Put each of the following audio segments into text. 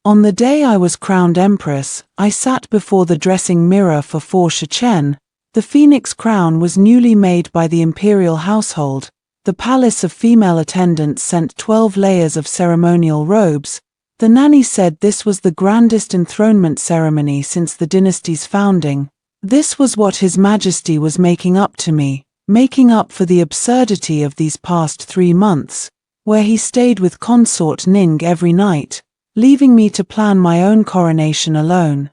On the day I was crowned empress, I sat before the dressing mirror for 4 Shechen. The phoenix crown was newly made by the imperial household. The palace of female attendants sent 12 layers of ceremonial robes. The nanny said this was the grandest enthronement ceremony since the dynasty's founding. This was what His Majesty was making up to me, making up for the absurdity of these past 3 months, where he stayed with consort Ning every night, leaving me to plan my own coronation alone.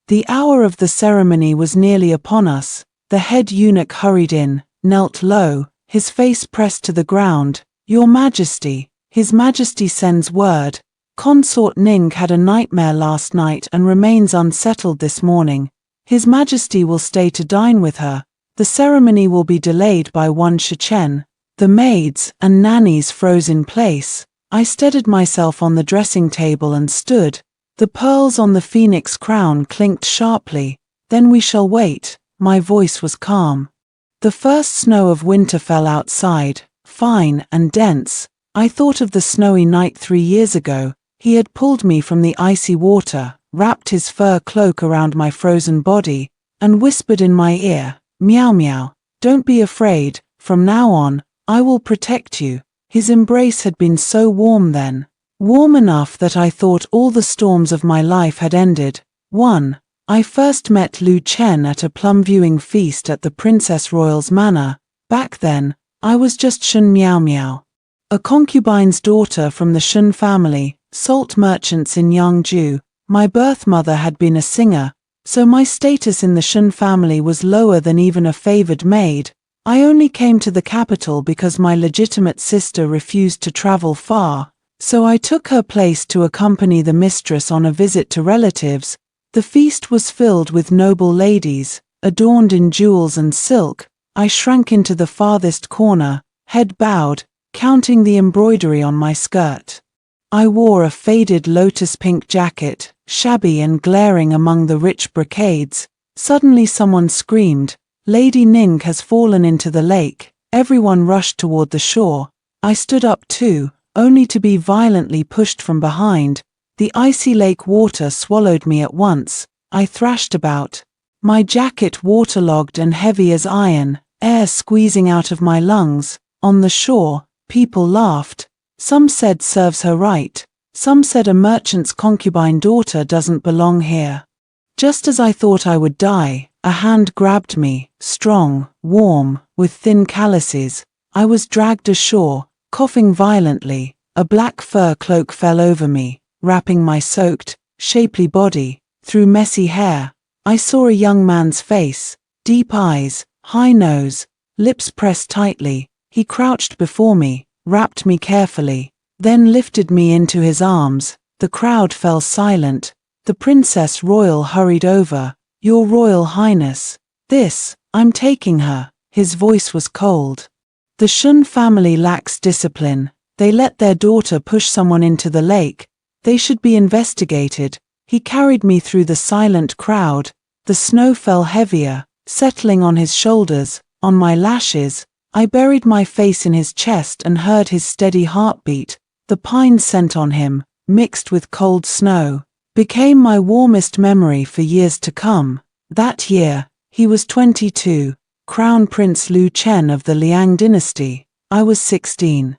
The hour of the ceremony was nearly upon us. The head eunuch hurried in, knelt low, his face pressed to the ground. "Your Majesty, His Majesty sends word. Consort Ning had a nightmare last night and remains unsettled this morning. His Majesty will stay to dine with her. The ceremony will be delayed by 1 Shechen." The maids and nannies froze in place. I steadied myself on the dressing table and stood. The pearls on the phoenix crown clinked sharply. "Then we shall wait." My voice was calm. The first snow of winter fell outside, fine and dense. I thought of the snowy night 3 years ago. He had pulled me from the icy water, wrapped his fur cloak around my frozen body, and whispered in my ear, "Meow meow, don't be afraid, from now on, I will protect you." His embrace had been so warm then, warm enough that I thought all the storms of my life had ended. 1. I first met Lu Chen at a plum viewing feast at the Princess Royal's manor. Back then, I was just Shun Miao Miao, a concubine's daughter from the Shun family, salt merchants in Yangzhou. My birth mother had been a singer, so my status in the Shun family was lower than even a favored maid. I only came to the capital because my legitimate sister refused to travel far, so I took her place to accompany the mistress on a visit to relatives. The feast was filled with noble ladies, adorned in jewels and silk. I shrank into the farthest corner, head bowed, counting the embroidery on my skirt. I wore a faded lotus-pink jacket, shabby and glaring among the rich brocades. Suddenly someone screamed, "Lady Ning has fallen into the lake." Everyone rushed toward the shore. I stood up too, only to be violently pushed from behind. The icy lake water swallowed me at once. I thrashed about, my jacket waterlogged and heavy as iron, air squeezing out of my lungs. On the shore, people laughed. Some said serves her right. Some said a merchant's concubine daughter doesn't belong here. Just as I thought I would die, a hand grabbed me, strong, warm, with thin calluses. I was dragged ashore, coughing violently. A black fur cloak fell over me, wrapping my soaked, shapely body. Through messy hair, I saw a young man's face, deep eyes, high nose, lips pressed tightly. He crouched before me, wrapped me carefully, then lifted me into his arms. The crowd fell silent. The Princess Royal hurried over. "Your Royal Highness, I'm taking her." His voice was cold. The Shun family lacks discipline. They let their daughter push someone into the lake. They should be investigated. He carried me through the silent crowd. The snow fell heavier, settling on his shoulders, on my lashes. I buried my face in his chest and heard his steady heartbeat. The pine scent on him, mixed with cold snow, became my warmest memory for years to come. That year, he was 22, Crown Prince Lu Chen of the Liang dynasty. I was 16.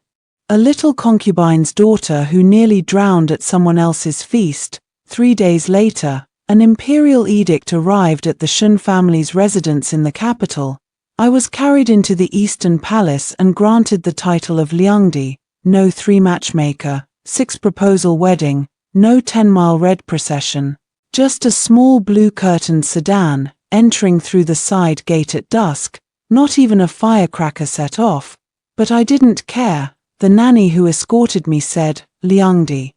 A little concubine's daughter who nearly drowned at someone else's feast. 3 days later, an imperial edict arrived at the Shun family's residence in the capital. I was carried into the Eastern Palace and granted the title of Liangdi. No 3 matchmaker, 6 proposal wedding, no 10-mile red procession. Just a small blue-curtained sedan, entering through the side gate at dusk. Not even a firecracker set off. But I didn't care. The nanny who escorted me said, "Liangdi.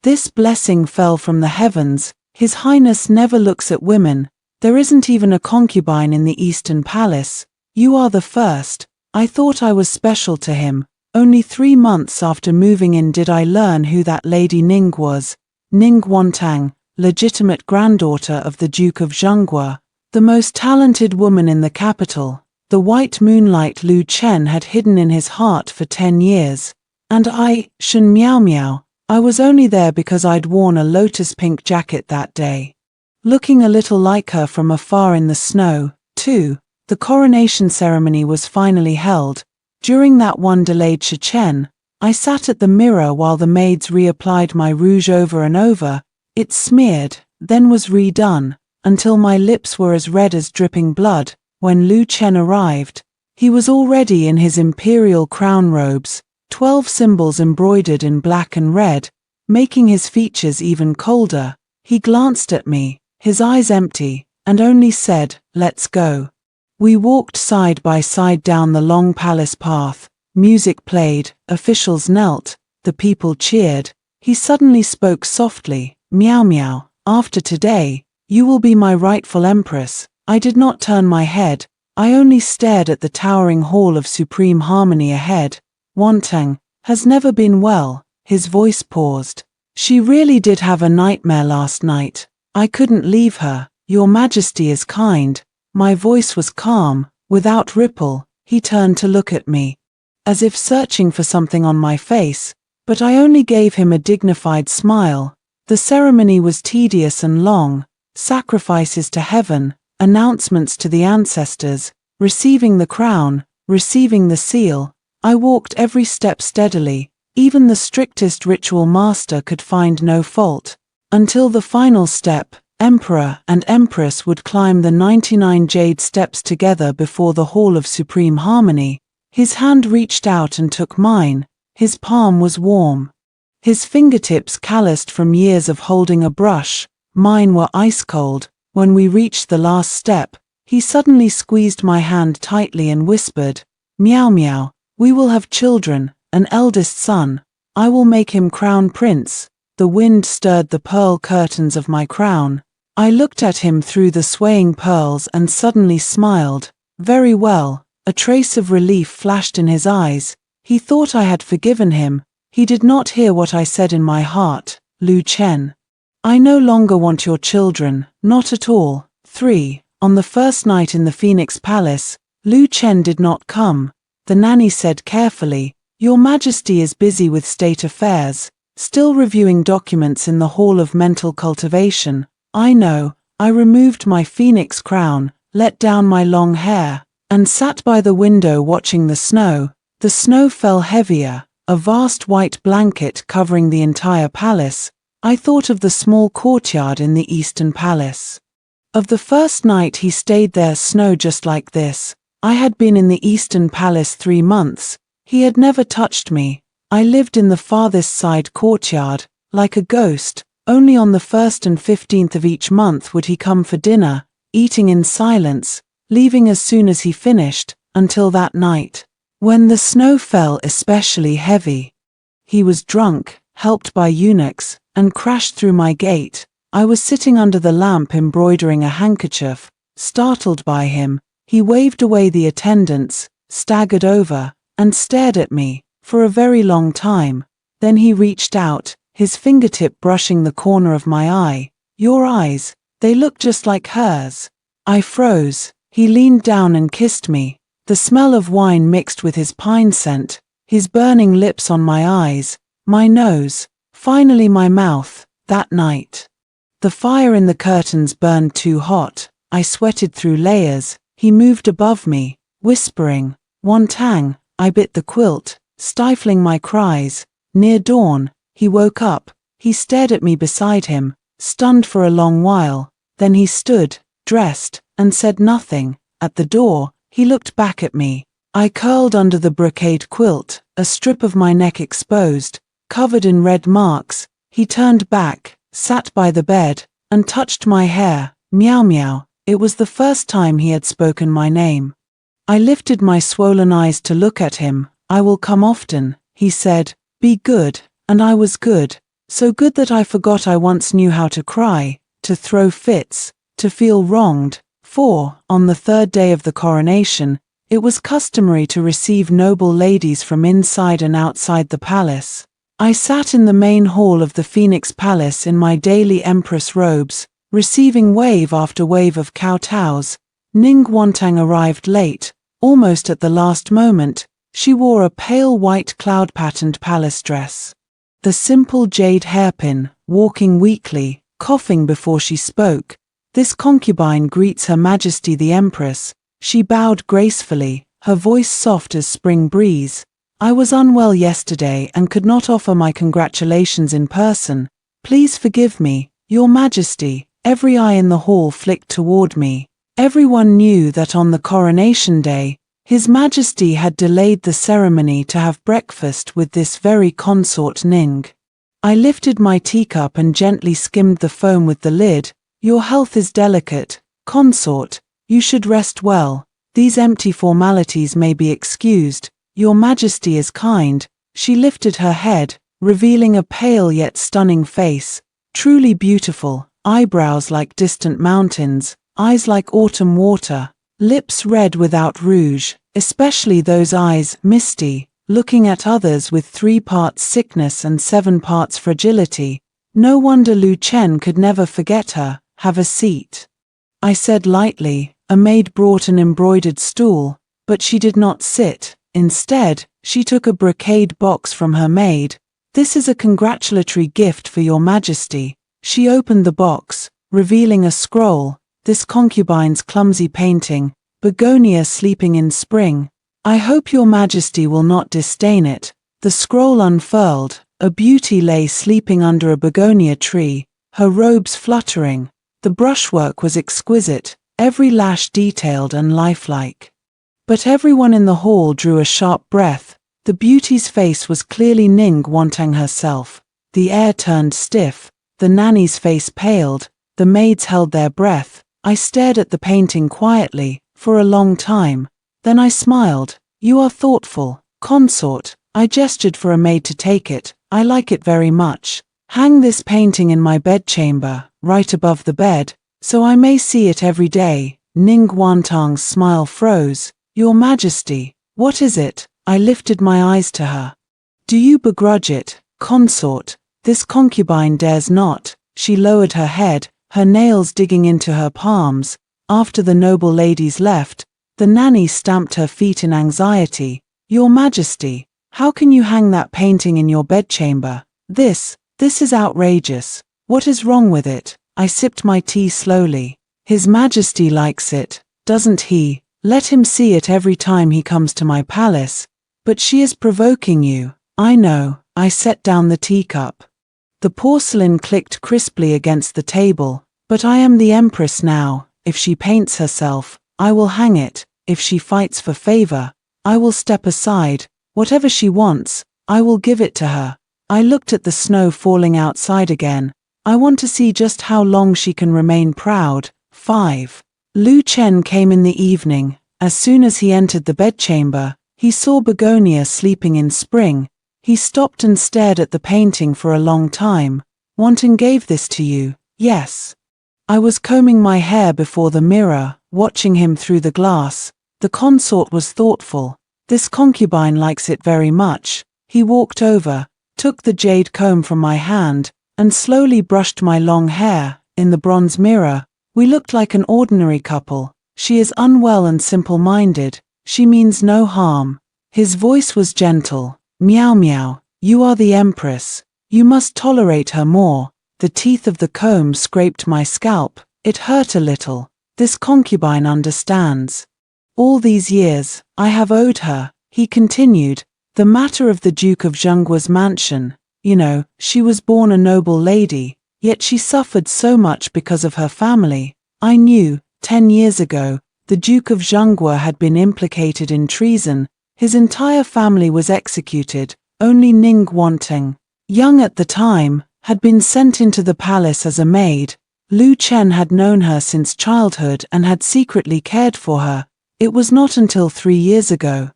This blessing fell from the heavens. His Highness never looks at women. There isn't even a concubine in the Eastern Palace. You are the first." I thought I was special to him. Only 3 months after moving in did I learn who that Lady Ning was. Ning Wantang, legitimate granddaughter of the Duke of Zhenghua, the most talented woman in the capital. The white moonlight Lu Chen had hidden in his heart for 10 years. And I, Shun Miao Miao, I was only there because I'd worn a lotus-pink jacket that day. Looking a little like her from afar in the snow, too, the coronation ceremony was finally held. During that one delayed scorching, I sat at the mirror while the maids reapplied my rouge over and over. It smeared, then was redone, until my lips were as red as dripping blood. When Lu Chen arrived, he was already in his imperial crown robes, 12 symbols embroidered in black and red, making his features even colder. He glanced at me, his eyes empty, and only said, "Let's go." We walked side by side down the long palace path. Music played, officials knelt, the people cheered. He suddenly spoke softly, "Meow meow, after today, you will be my rightful empress." I did not turn my head, I only stared at the towering hall of supreme harmony ahead. "Wantang has never been well," his voice paused. "She really did have a nightmare last night. I couldn't leave her. Your Majesty is kind." My voice was calm, without ripple. He turned to look at me, as if searching for something on my face, but I only gave him a dignified smile. The ceremony was tedious and long, sacrifices to heaven, announcements to the ancestors, receiving the crown, receiving the seal. I walked every step steadily, even the strictest ritual master could find no fault, until the final step. Emperor and Empress would climb the 99 jade steps together before the Hall of Supreme Harmony. His hand reached out and took mine. His palm was warm, his fingertips calloused from years of holding a brush. Mine were ice-cold. When we reached the last step, he suddenly squeezed my hand tightly and whispered, "Meow meow, we will have children, an eldest son. I will make him crown prince." The wind stirred the pearl curtains of my crown. I looked at him through the swaying pearls and suddenly smiled. "Very well." A trace of relief flashed in his eyes. He thought I had forgiven him. He did not hear what I said in my heart. "Lu Chen, I no longer want your children, not at all." 3. On the first night in the Phoenix Palace, Lu Chen did not come. The nanny said carefully, "Your Majesty is busy with state affairs, still reviewing documents in the Hall of Mental Cultivation." I know. I removed my phoenix crown, let down my long hair, and sat by the window watching the snow. The snow fell heavier, a vast white blanket covering the entire palace. I thought of the small courtyard in the Eastern Palace. Of the first night he stayed there, snow just like this. I had been in the Eastern Palace 3 months. He had never touched me. I lived in the farthest side courtyard, like a ghost. Only on the 1st and 15th of each month would he come for dinner, eating in silence, leaving as soon as he finished, until that night, when the snow fell especially heavy. He was drunk, helped by eunuchs, and crashed through my gate. I was sitting under the lamp embroidering a handkerchief. Startled by him, he waved away the attendants, staggered over, and stared at me, for a very long time. Then he reached out, his fingertip brushing the corner of my eye. "Your eyes, they look just like hers." I froze. He leaned down and kissed me. The smell of wine mixed with his pine scent, his burning lips on my eyes, my nose, finally my mouth. That night, the fire in the curtains burned too hot. I sweated through layers. He moved above me, whispering, "Wantang." I bit the quilt, stifling my cries. Near dawn, he woke up. He stared at me beside him, stunned for a long while. Then he stood, dressed, and said nothing. At the door, he looked back at me. I curled under the brocade quilt, a strip of my neck exposed, covered in red marks. He turned back, sat by the bed, and touched my hair. "Meow meow." It was the first time he had spoken my name. I lifted my swollen eyes to look at him. "I will come often," he said. "Be good." And I was good. So good that I forgot I once knew how to cry, to throw fits, to feel wronged. 4. On the 3rd day of the coronation, it was customary to receive noble ladies from inside and outside the palace. I sat in the main hall of the Phoenix Palace in my daily empress robes, receiving wave after wave of kowtows. Ning Wantang arrived late, almost at the last moment. She wore a pale white cloud-patterned palace dress. The simple jade hairpin, walking weakly, coughing before she spoke. This concubine greets Her Majesty the Empress. She bowed gracefully, her voice soft as spring breeze. I was unwell yesterday and could not offer my congratulations in person. Please forgive me, Your Majesty. Every eye in the hall flicked toward me. Everyone knew that on the coronation day, His Majesty had delayed the ceremony to have breakfast with this very consort Ning. I lifted my teacup and gently skimmed the foam with the lid. Your health is delicate, consort. You should rest well. These empty formalities may be excused. Your Majesty is kind. She lifted her head, revealing a pale yet stunning face. Truly beautiful, eyebrows like distant mountains, eyes like autumn water, lips red without rouge, especially those eyes, misty, looking at others with 3 parts sickness and 7 parts fragility. No wonder Lu Chen could never forget her. Have a seat, I said lightly. A maid brought an embroidered stool, but she did not sit. Instead, she took a brocade box from her maid. This is a congratulatory gift for Your Majesty. She opened the box, revealing a scroll. This concubine's clumsy painting, Begonia sleeping in spring. I hope Your Majesty will not disdain it. The scroll unfurled. A beauty lay sleeping under a begonia tree, her robes fluttering. The brushwork was exquisite, every lash detailed and lifelike. But everyone in the hall drew a sharp breath. The beauty's face was clearly Ning Wantang herself. The air turned stiff, the nanny's face paled, the maids held their breath. I stared at the painting quietly, for a long time. Then I smiled. You are thoughtful, consort. I gestured for a maid to take it. I like it very much. Hang this painting in my bedchamber, right above the bed, so I may see it every day. Ning Wantang's smile froze. Your Majesty, what is it? I lifted my eyes to her. Do you begrudge it, consort? This concubine dares not. She lowered her head, her nails digging into her palms. After the noble ladies left, the nanny stamped her feet in anxiety. Your Majesty, how can you hang that painting in your bedchamber? This is outrageous. What is wrong with it? I sipped my tea slowly. His Majesty likes it, doesn't he? Let him see it every time he comes to my palace. But she is provoking you. I know. I set down the teacup. The porcelain clicked crisply against the table. But I am the Empress now. If she paints herself, I will hang it. If she fights for favor, I will step aside. Whatever she wants, I will give it to her. I looked at the snow falling outside again. I want to see just how long she can remain proud. 5. Lu Chen came in the evening. As soon as he entered the bedchamber, he saw Begonia sleeping in spring. He stopped and stared at the painting for a long time. Wanting gave this to you? Yes. I was combing my hair before the mirror, watching him through the glass. The consort was thoughtful. This concubine likes it very much. He walked over, took the jade comb from my hand, and slowly brushed my long hair. In the bronze mirror, we looked like an ordinary couple. She is unwell and simple-minded. She means no harm. His voice was gentle. Meow meow, you are the Empress. You must tolerate her more. The teeth of the comb scraped my scalp. It hurt a little. This concubine understands. All these years, I have owed her, he continued. The matter of the Duke of Zhengguo's mansion. You know, she was born a noble lady, yet she suffered so much because of her family. I knew, 10 years ago, the Duke of Zhengguo had been implicated in treason. His entire family was executed. Only Ning Wantang, young at the time, had been sent into the palace as a maid. Lu Chen had known her since childhood and had secretly cared for her. It was not until 3 years ago,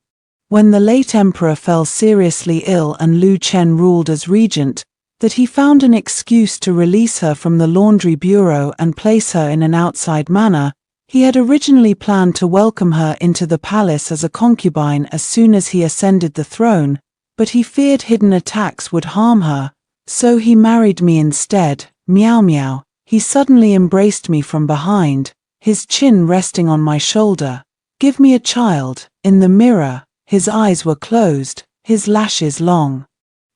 when the late emperor fell seriously ill and Lu Chen ruled as regent, that he found an excuse to release her from the laundry bureau and place her in an outside manor. He had originally planned to welcome her into the palace as a concubine as soon as he ascended the throne, but he feared hidden attacks would harm her, so he married me instead. Meow meow. He suddenly embraced me from behind, his chin resting on my shoulder. Give me a child. In the mirror, his eyes were closed, his lashes long.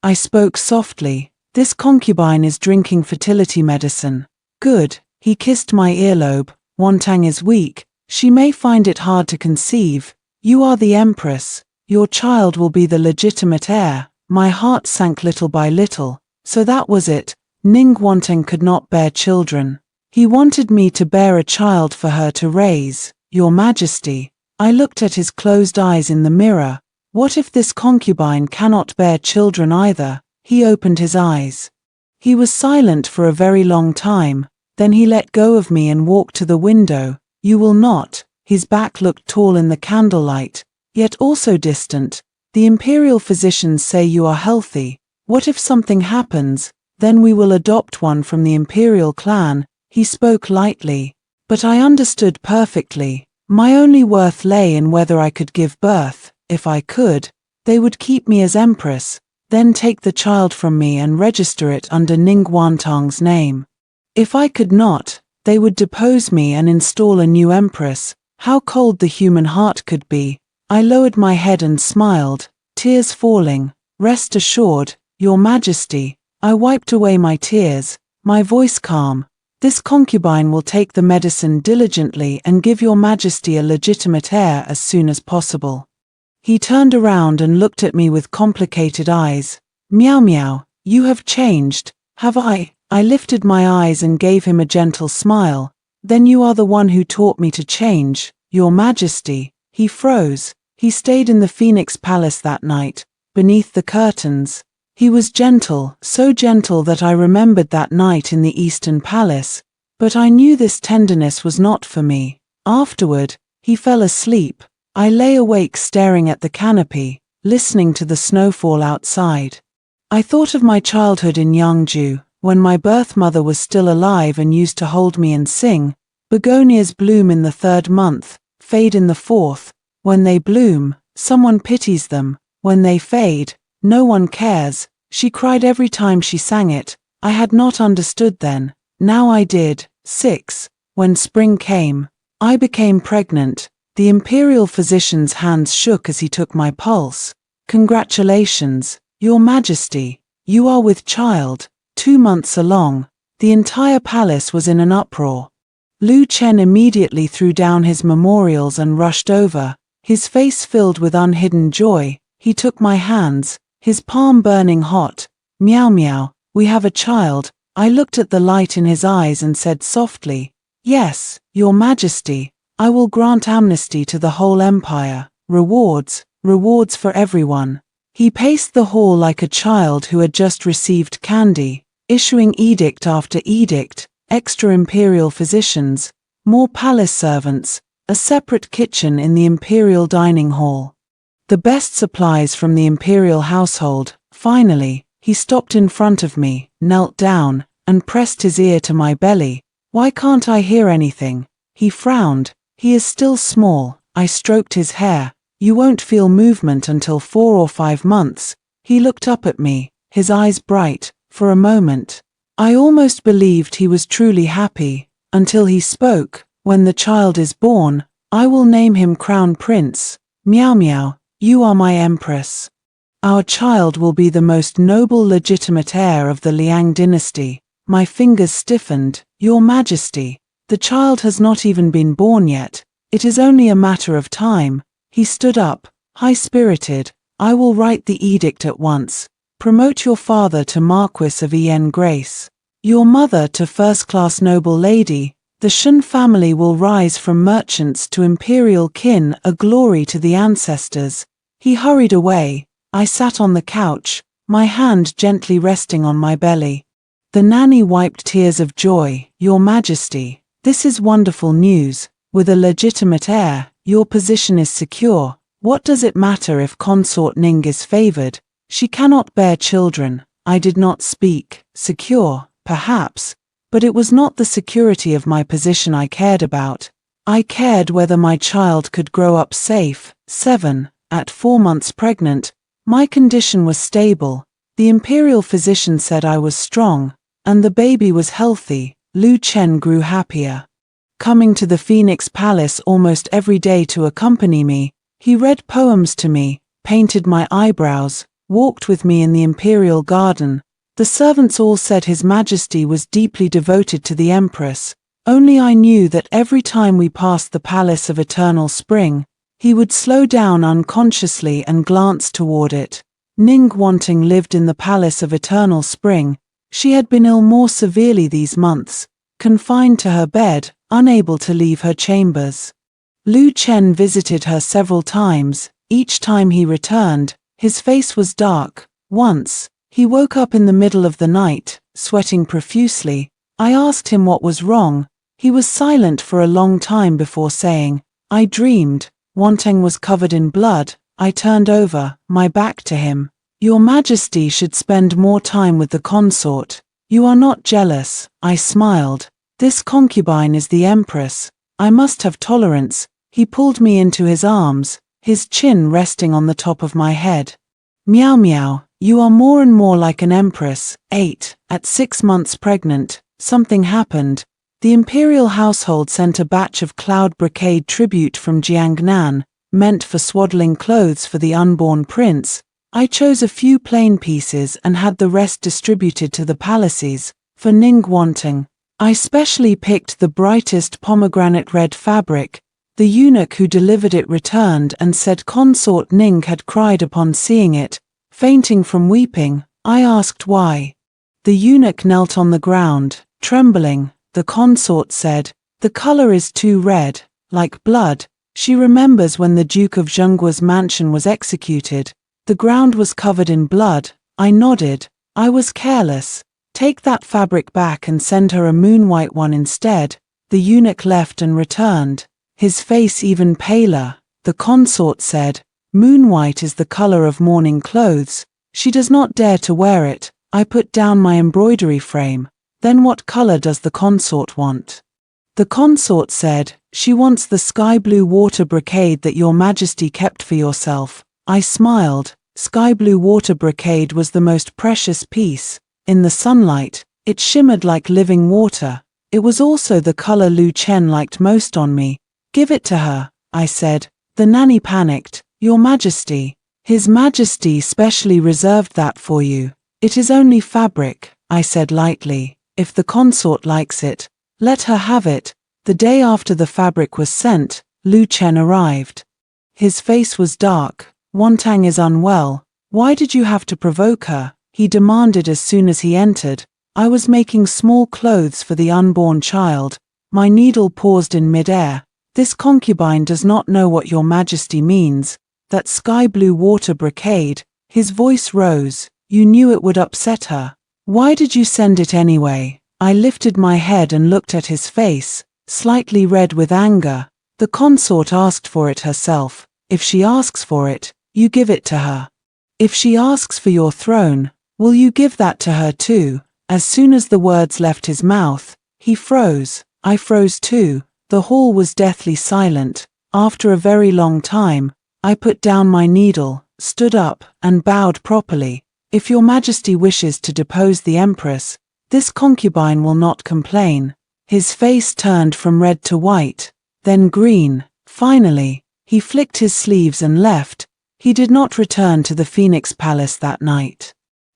I spoke softly. This concubine is drinking fertility medicine. Good. He kissed my earlobe. Wantang is weak. She may find it hard to conceive. You are the empress. Your child will be the legitimate heir. My heart sank little by little. So that was it. Ning Wantang could not bear children. He wanted me to bear a child for her to raise. Your Majesty. I looked at his closed eyes in the mirror. What if this concubine cannot bear children either? He opened his eyes. He was silent for a very long time. Then he let go of me and walked to the window. You will not. His back looked tall in the candlelight, yet also distant. The imperial physicians say you are healthy. What if something happens? Then we will adopt one from the imperial clan. He spoke lightly. But I understood perfectly. My only worth lay in whether I could give birth. If I could, they would keep me as empress, then take the child from me and register it under Ning Wantang's name. If I could not, they would depose me and install a new empress. How cold the human heart could be. I lowered my head and smiled, tears falling. Rest assured, Your Majesty. I wiped away my tears, my voice calm. This concubine will take the medicine diligently and give Your Majesty a legitimate heir as soon as possible. He turned around and looked at me with complicated eyes. Meow meow, you have changed, have I? I lifted my eyes and gave him a gentle smile. Then you are the one who taught me to change, Your Majesty. He froze. He stayed in the Phoenix Palace that night, beneath the curtains. He was gentle, so gentle that I remembered that night in the Eastern Palace. But I knew this tenderness was not for me. Afterward, he fell asleep. I lay awake staring at the canopy, listening to the snowfall outside. I thought of my childhood in Yangju, when my birth mother was still alive and used to hold me and sing. Begonias bloom in the 3rd month, fade in the 4th. When they bloom, someone pities them. When they fade, no one cares. She cried every time she sang it. I had not understood then. Now I did. 6. When spring came, I became pregnant. The imperial physician's hands shook as he took my pulse. Congratulations, Your Majesty. You are with child. 2 months along. The entire palace was in an uproar. Lu Chen immediately threw down his memorials and rushed over, his face filled with unhidden joy. He took my hands, his palm burning hot. Meow meow, we have a child. I looked at the light in his eyes and said softly, Yes, Your Majesty. I will grant amnesty to the whole empire. Rewards, rewards for everyone. He paced the hall like a child who had just received candy, issuing edict after edict, extra imperial physicians, more palace servants, a separate kitchen in the imperial dining hall. The best supplies from the imperial household. Finally, he stopped in front of me, knelt down, and pressed his ear to my belly. Why can't I hear anything? He frowned. He is still small. I stroked his hair. You won't feel movement until 4 or 5 months. He looked up at me, his eyes bright. For a moment, I almost believed he was truly happy, until he spoke. When the child is born, I will name him Crown Prince. Meow meow, you are my empress. Our child will be the most noble legitimate heir of the Liang dynasty. My fingers stiffened. Your Majesty. The child has not even been born yet. It is only a matter of time. He stood up, high-spirited. I will write the edict at once. Promote your father to Marquis of En Grace. Your mother to first-class noble lady. The Shun family will rise from merchants to imperial kin, a glory to the ancestors. He hurried away. I sat on the couch, my hand gently resting on my belly. The nanny wiped tears of joy. Your Majesty. This is wonderful news. With a legitimate heir, your position is secure. What does it matter if consort Ning is favored? She cannot bear children. I did not speak. Secure, perhaps. But it was not the security of my position I cared about. I cared whether my child could grow up safe. 7. At 4 months pregnant, my condition was stable. The imperial physician said I was strong, and the baby was healthy. Lu Chen grew happier. Coming to the Phoenix Palace almost every day to accompany me, he read poems to me, painted my eyebrows, walked with me in the imperial garden. The servants all said His Majesty was deeply devoted to the Empress. Only I knew that every time we passed the Palace of Eternal Spring, he would slow down unconsciously and glance toward it. Ning Wanting lived in the Palace of Eternal Spring. She had been ill more severely these months, confined to her bed, unable to leave her chambers. Lu Chen visited her several times. Each time he returned, his face was dark. Once, he woke up in the middle of the night, sweating profusely. I asked him what was wrong. He was silent for a long time before saying, "I dreamed." Wanteng was covered in blood. I turned over, my back to him. "Your Majesty should spend more time with the consort. You are not jealous," I smiled. "This concubine is the Empress. I must have tolerance." He pulled me into his arms, his chin resting on the top of my head. "Meow meow, you are more and more like an empress." 8. At 6 months pregnant, something happened. The imperial household sent a batch of cloud brocade tribute from Jiangnan, meant for swaddling clothes for the unborn prince. I chose a few plain pieces and had the rest distributed to the palaces. For Ning Wanting, I specially picked the brightest pomegranate red fabric. The eunuch who delivered it returned and said Consort Ning had cried upon seeing it, fainting from weeping. I asked why. The eunuch knelt on the ground, trembling. The consort said, "The color is too red, like blood." She remembers when the Duke of Zhengguo's mansion was executed. The ground was covered in blood. I nodded. "I was careless. Take that fabric back and send her a moon-white one instead." The eunuch left and returned, his face even paler. The consort said, "Moon-white is the color of mourning clothes. She does not dare to wear it." I put down my embroidery frame. "Then what color does the consort want?" The consort said, "She wants the sky blue water brocade that your Majesty kept for yourself." I smiled. Sky blue water brocade was the most precious piece. In the sunlight, it shimmered like living water. It was also the color Lu Chen liked most on me. "Give it to her," I said. The nanny panicked. "Your Majesty, His Majesty specially reserved that for you." "It is only fabric," I said lightly. "If the consort likes it, let her have it." The day after the fabric was sent, Lu Chen arrived. His face was dark. "Wantang is unwell. Why did you have to provoke her?" he demanded as soon as he entered. I was making small clothes for the unborn child. My needle paused in midair. "This concubine does not know what your Majesty means. That sky blue water brocade." His voice rose. "You knew it would upset her. Why did you send it anyway?" I lifted my head and looked at his face, slightly red with anger. "The consort asked for it herself. If she asks for it, you give it to her. If she asks for your throne, will you give that to her too?" As soon as the words left his mouth, he froze. I froze too. The hall was deathly silent. After a very long time, I put down my needle, stood up, and bowed properly. "If your Majesty wishes to depose the Empress, this concubine will not complain." His face turned from red to white, then green. Finally, he flicked his sleeves and left. He did not return to the Phoenix Palace that night.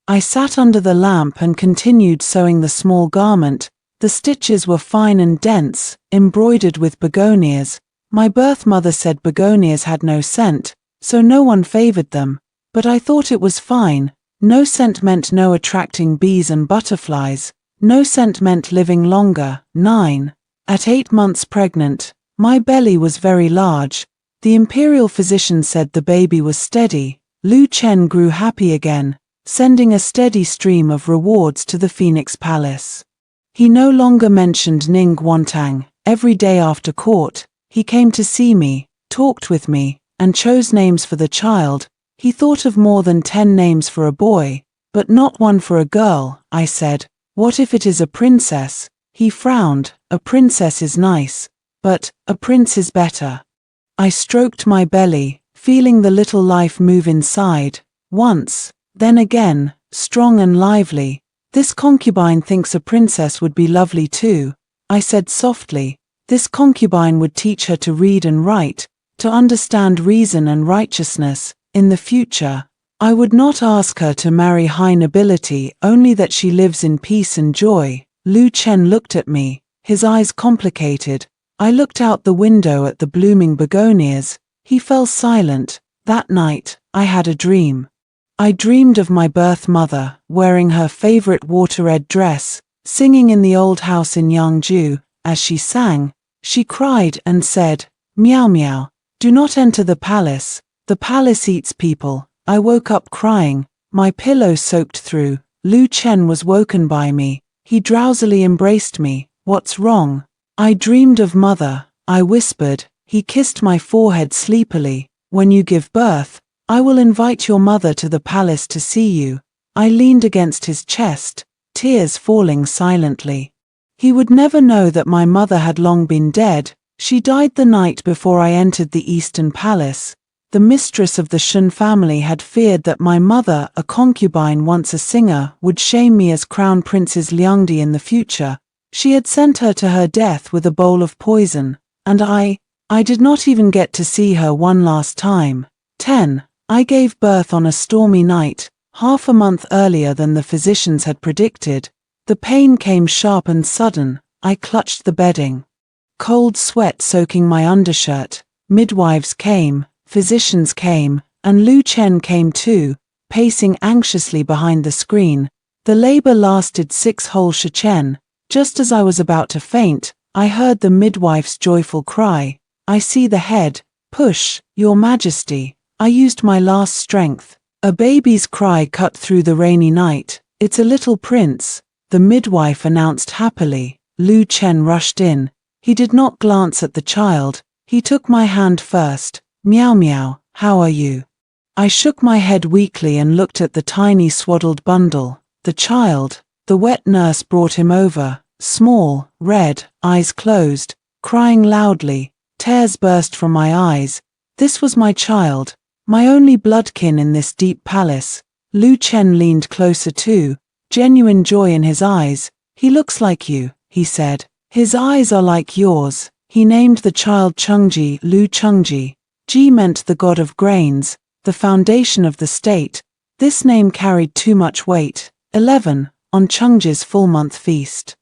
I sat under the lamp and continued sewing the small garment. The stitches were fine and dense, embroidered with begonias. My birth mother said begonias had no scent, so no one favored them. But I thought it was fine. No scent meant no attracting bees and butterflies. No scent meant living longer. 9. At 8 months pregnant, my belly was very large. The imperial physician said the baby was steady. Lu Chen grew happy again, sending a steady stream of rewards to the Phoenix Palace. He no longer mentioned Ning Wantang. Every day after court, he came to see me, talked with me, and chose names for the child. He thought of more than 10 names for a boy, but not one for a girl. I said, "What if it is a princess?" He frowned. "A princess is nice, but a prince is better." I stroked my belly, feeling the little life move inside. Once, then again, strong and lively. "This concubine thinks a princess would be lovely too," I said softly. "This concubine would teach her to read and write, to understand reason and righteousness. In the future, I would not ask her to marry high nobility, only that she lives in peace and joy. Lu Chen looked at me, his eyes complicated. I looked out the window at the blooming begonias. He fell silent. That night, I had a dream. I dreamed of my birth mother, wearing her favorite water-red dress, singing in the old house in Yangju. As she sang, she cried and said, "Meow meow, do not enter the palace. The palace eats people." I woke up crying, my pillow soaked through. Lu Chen was woken by me. He drowsily embraced me. "What's wrong?" "I dreamed of mother," I whispered. He kissed my forehead sleepily. "When you give birth, I will invite your mother to the palace to see you." I leaned against his chest, tears falling silently. He would never know that my mother had long been dead. She died the night before I entered the Eastern Palace. The mistress of the Shun family had feared that my mother, a concubine once a singer, would shame me as Crown Princess Liangdi in the future. She had sent her to her death with a bowl of poison, and I did not even get to see her one last time. 10. I gave birth on a stormy night, half a month earlier than the physicians had predicted. The pain came sharp and sudden. I clutched the bedding. Cold sweat soaking my undershirt. Midwives came, physicians came, and Lu Chen came too, pacing anxiously behind the screen. The labor lasted 6 whole shichen. Just as I was about to faint, I heard the midwife's joyful cry, "I see the head. Push, Your Majesty." I used my last strength. A baby's cry cut through the rainy night. "It's a little prince," the midwife announced happily. Lu Chen rushed in. He did not glance at the child. He took my hand first. "Meow meow, how are you?" I shook my head weakly and looked at the tiny swaddled bundle. The child. The wet nurse brought him over, small, red, eyes closed, crying loudly. Tears burst from my eyes. This was my child, my only bloodkin in this deep palace. Lu Chen leaned closer too, genuine joy in his eyes. "He looks like you," he said. "His eyes are like yours." He named the child Chengji, Lu Chengji. Ji meant the god of grains, the foundation of the state. This name carried too much weight. 11. On Chengji's full-month feast.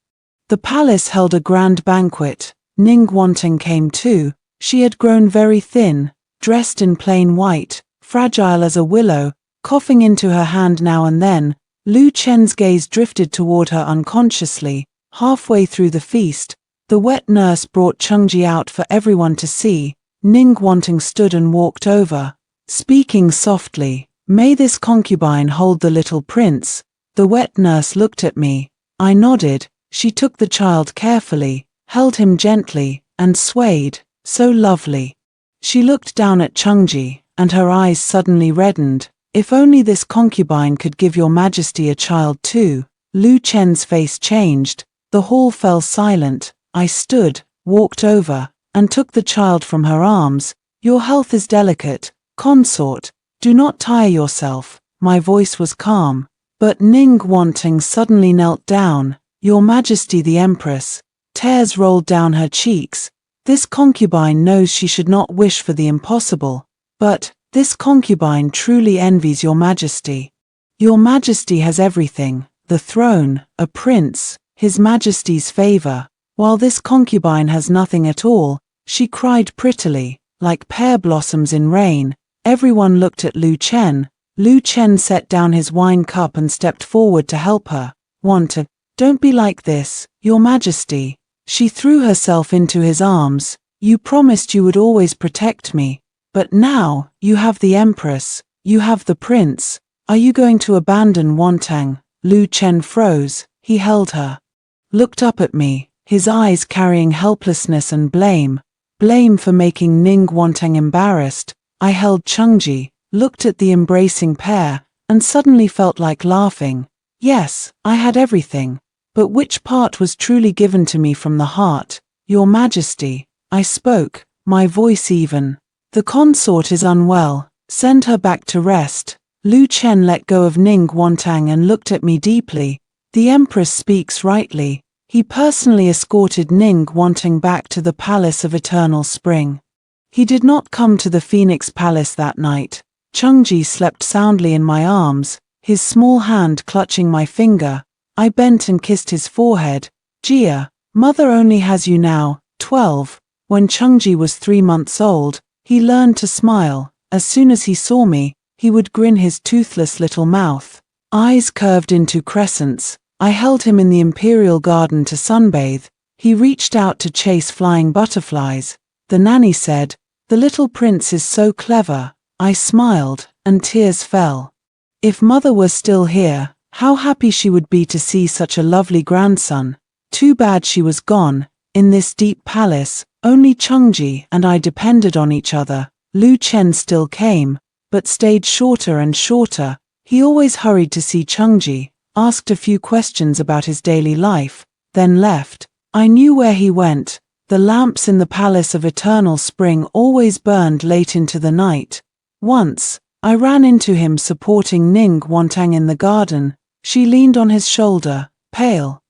The palace held a grand banquet. Ning Wanting came too. She had grown very thin, dressed in plain white, fragile as a willow, coughing into her hand now and then. Lu Chen's gaze drifted toward her unconsciously. Halfway through the feast, the wet nurse brought Chengji out for everyone to see. Ning Wanting stood and walked over, speaking softly, "May this concubine hold the little prince." The wet nurse looked at me. I nodded. She took the child carefully, held him gently, and swayed. "So lovely." She looked down at Chengji, and her eyes suddenly reddened. "If only this concubine could give Your Majesty a child too." Lu Chen's face changed. The hall fell silent. I stood, walked over, and took the child from her arms. "Your health is delicate, consort. Do not tire yourself." My voice was calm. But Ning Wanting suddenly knelt down. "Your Majesty the Empress." Tears rolled down her cheeks. "This concubine knows she should not wish for the impossible. But this concubine truly envies Your Majesty. Your Majesty has everything, the throne, a prince, His Majesty's favor, while this concubine has nothing at all." She cried prettily, like pear blossoms in rain. Everyone looked at Lu Chen. Lu Chen set down his wine cup and stepped forward to help her. "Don't be like this, Your Majesty." She threw herself into his arms. "You promised you would always protect me. But now, you have the Empress, you have the Prince. Are you going to abandon Wantang?" Lu Chen froze. He held her. Looked up at me, his eyes carrying helplessness and blame. Blame for making Ning Wantang embarrassed. I held Chengji, looked at the embracing pair, and suddenly felt like laughing. Yes, I had everything. But which part was truly given to me from the heart? "Your Majesty," I spoke, my voice even. "The consort is unwell. Send her back to rest." Lu Chen let go of Ning Wantang and looked at me deeply. "The Empress speaks rightly." He personally escorted Ning Wantang back to the Palace of Eternal Spring. He did not come to the Phoenix Palace that night. Chungji slept soundly in my arms, his small hand clutching my finger. I bent and kissed his forehead. Jia, mother only has you now, 12. When Chungji was 3 months old, he learned to smile. As soon as he saw me, he would grin his toothless little mouth. Eyes curved into crescents. I held him in the imperial garden to sunbathe. He reached out to chase flying butterflies. The nanny said, "The little prince is so clever." I smiled, and tears fell. If mother were still here, how happy she would be to see such a lovely grandson. Too bad she was gone. In this deep palace, only Chungji and I depended on each other. Lu Chen still came, but stayed shorter and shorter. He always hurried to see Chungji, asked a few questions about his daily life, then left. I knew where he went. The lamps in the Palace of Eternal Spring always burned late into the night. Once, I ran into him supporting Ning Wantang in the garden. She leaned on his shoulder, pale.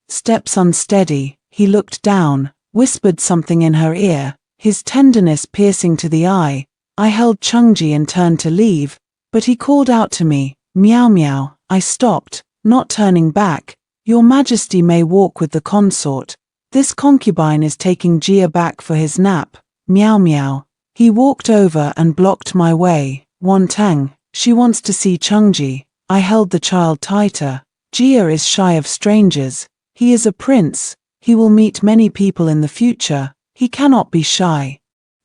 Steps unsteady, he looked down, whispered something in her ear, his tenderness piercing to the eye. I held Chungji and turned to leave, but he called out to me, "Meow meow." I stopped, not turning back. "Your Majesty may walk with the consort. This concubine is taking Jia back for his nap." Meow meow. He walked over and blocked my way. "Wantang, she wants to see Chungji." I held the child tighter. "Jia is shy of strangers. He is a prince. He will meet many people in the future. He cannot be shy."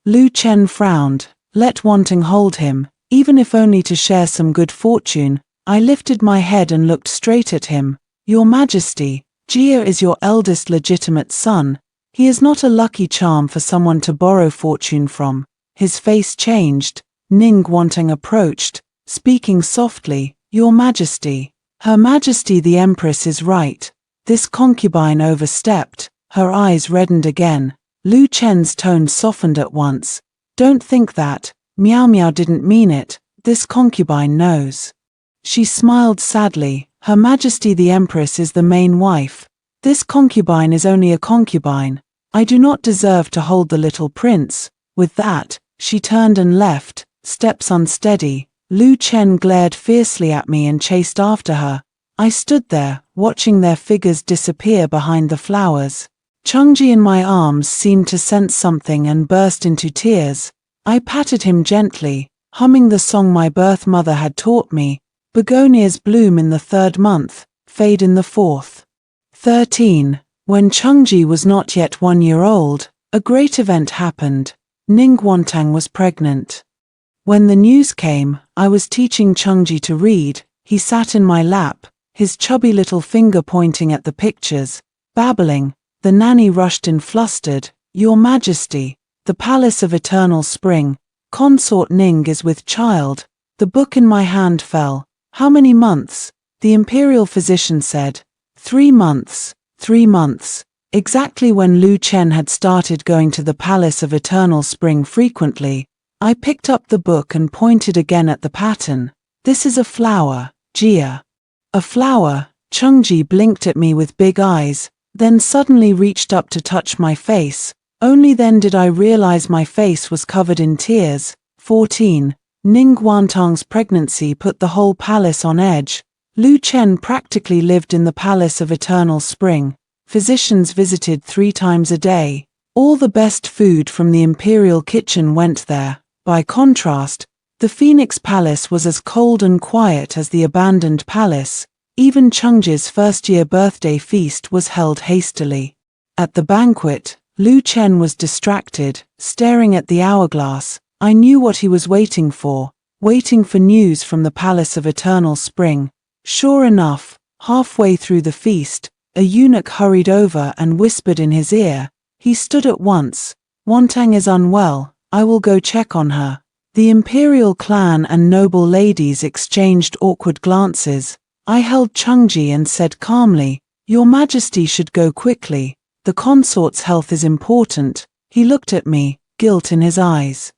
Lu Chen frowned. "Let Wantang hold him, even if only to share some good fortune." I lifted my head and looked straight at him. "Your Majesty, Jia is your eldest legitimate son. He is not a lucky charm for someone to borrow fortune from." His face changed. Ning Wantang approached, speaking softly, "Your Majesty, Her Majesty the Empress is right. This concubine overstepped." Her eyes reddened again. Lu Chen's tone softened at once. "Don't think that. Meow meow didn't mean it. This concubine knows." She smiled sadly. "Her Majesty the Empress is the main wife. This concubine is only a concubine. I do not deserve to hold the little prince." With that, she turned and left, steps unsteady. Lu Chen glared fiercely at me and chased after her. I stood there, watching their figures disappear behind the flowers. Chungji in my arms seemed to sense something and burst into tears. I patted him gently, humming the song my birth mother had taught me. Begonias bloom in the 3rd month, fade in the 4th. 13. When Chungji was not yet 1 year old, a great event happened. Ning Wantang was pregnant. When the news came, I was teaching Chungji to read. He sat in my lap, his chubby little finger pointing at the pictures, babbling. The nanny rushed in flustered. "Your Majesty, the Palace of Eternal Spring. Consort Ning is with child." The book in my hand fell. "How many months?" The imperial physician said. 3 months. 3 months. Exactly when Lu Chen had started going to the Palace of Eternal Spring frequently. I picked up the book and pointed again at the pattern. "This is a flower, Jia." "A flower?" Chungji blinked at me with big eyes, then suddenly reached up to touch my face. Only then did I realize my face was covered in tears. 14. Ning Wantang's pregnancy put the whole palace on edge. Lu Chen practically lived in the Palace of Eternal Spring. Physicians visited 3 times a day. All the best food from the imperial kitchen went there. By contrast, the Phoenix Palace was as cold and quiet as the abandoned palace. Even Chungji's first-year birthday feast was held hastily. At the banquet, Lu Chen was distracted, staring at the hourglass. I knew what he was waiting for news from the Palace of Eternal Spring. Sure enough, halfway through the feast, a eunuch hurried over and whispered in his ear. He stood at once. "Wantang is unwell, I will go check on her." The imperial clan and noble ladies exchanged awkward glances. I held Chungji and said calmly, "Your Majesty should go quickly. The consort's health is important." He looked at me, guilt in his eyes,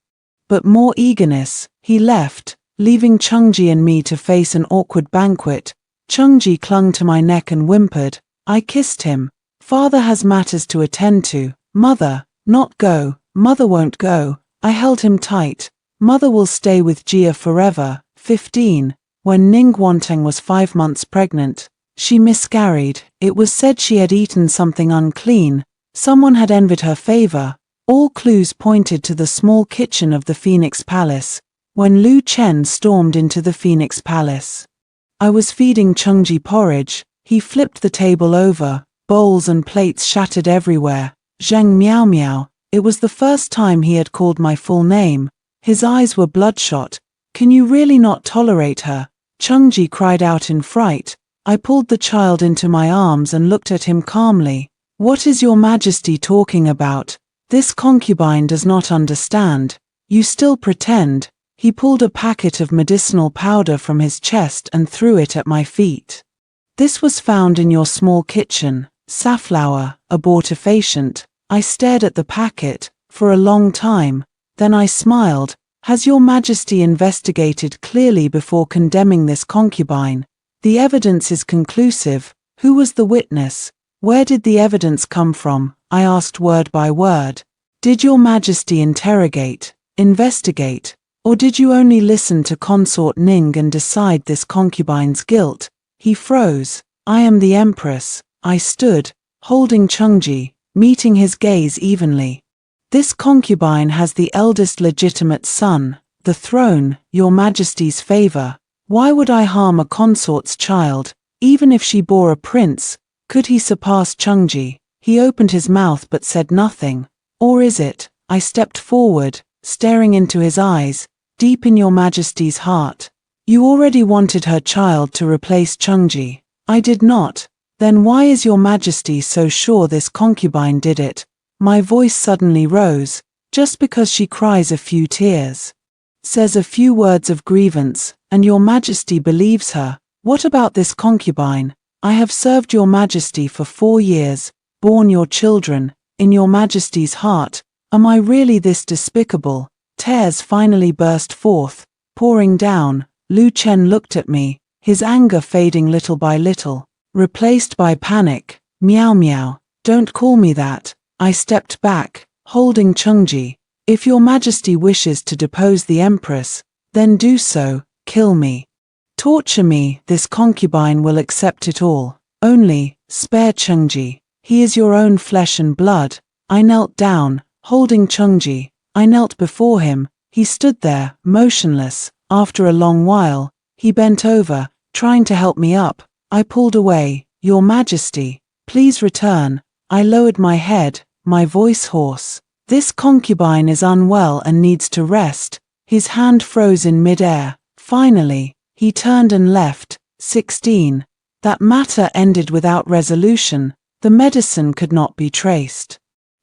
but more eagerness. He left, leaving Chungji and me to face an awkward banquet. Chungji clung to my neck and whimpered. I kissed him. "Father has matters to attend to." "Mother, not go. Mother won't go." I held him tight. Mother will stay with Jia forever. 15. When Ning Wantang was 5 months pregnant, she miscarried. It was said she had eaten something unclean. Someone had envied her favor. All clues pointed to the small kitchen of the Phoenix Palace. When Lu Chen stormed into the Phoenix Palace, I was feeding Chengji porridge. He flipped the table over. Bowls and plates shattered everywhere. Zhang Miao Miao. It was the first time he had called my full name. His eyes were bloodshot. Can you really not tolerate her? Chengji cried out in fright. I pulled the child into my arms and looked at him calmly. What is your Majesty talking about? This concubine does not understand. You still pretend. He pulled a packet of medicinal powder from his chest and threw it at my feet. This was found in your small kitchen. Safflower, abortifacient. I stared at the packet for a long time. Then I smiled. Has your Majesty investigated clearly before condemning this concubine? The evidence is conclusive. Who was the witness? Where did the evidence come from? I asked word by word. Did your Majesty interrogate, investigate, or did you only listen to Consort Ning and decide this concubine's guilt? He froze. I am the Empress. I stood, holding Chengji, meeting his gaze evenly. This concubine has the eldest legitimate son, the throne, your Majesty's favor. Why would I harm a consort's child, even if she bore a prince? Could he surpass Chengji? He opened his mouth but said nothing. Or is it? I stepped forward, staring into his eyes. Deep in your Majesty's heart, you already wanted her child to replace Chengji. I did not. Then why is your Majesty so sure this concubine did it? My voice suddenly rose. Just because she cries a few tears, says a few words of grievance, and your Majesty believes her. What about this concubine? I have served your Majesty for 4 years, borne your children, in your Majesty's heart. Am I really this despicable? Tears finally burst forth, pouring down. Lu Chen looked at me, his anger fading little by little, replaced by panic. Meow meow, don't call me that. I stepped back, holding Chengji. If your Majesty wishes to depose the Empress, then do so, kill me. Torture me, this concubine will accept it all. Only, spare Chengji. He is your own flesh and blood. I knelt down, holding Chengji. I knelt before him. He stood there, motionless. After a long while, he bent over, trying to help me up. I pulled away. Your Majesty, please return. I lowered my head, my voice hoarse. This concubine is unwell and needs to rest. His hand froze in midair. Finally, he turned and left. 16. That matter ended without resolution. The medicine could not be traced.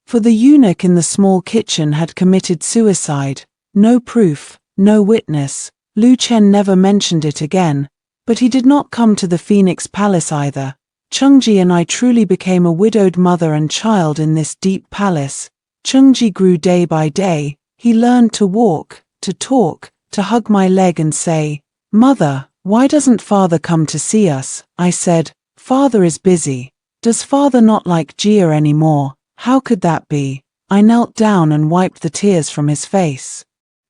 For the eunuch in the small kitchen had committed suicide. No proof, no witness. Lu Chen never mentioned it again. But he did not come to the Phoenix Palace either. Chengji and I truly became a widowed mother and child in this deep palace. Chengji grew day by day. He learned to walk, to talk, to hug my leg and say, "Mother, why doesn't father come to see us?" I said, "Father is busy." Does father not like Jia anymore? How could that be? I knelt down and wiped the tears from his face.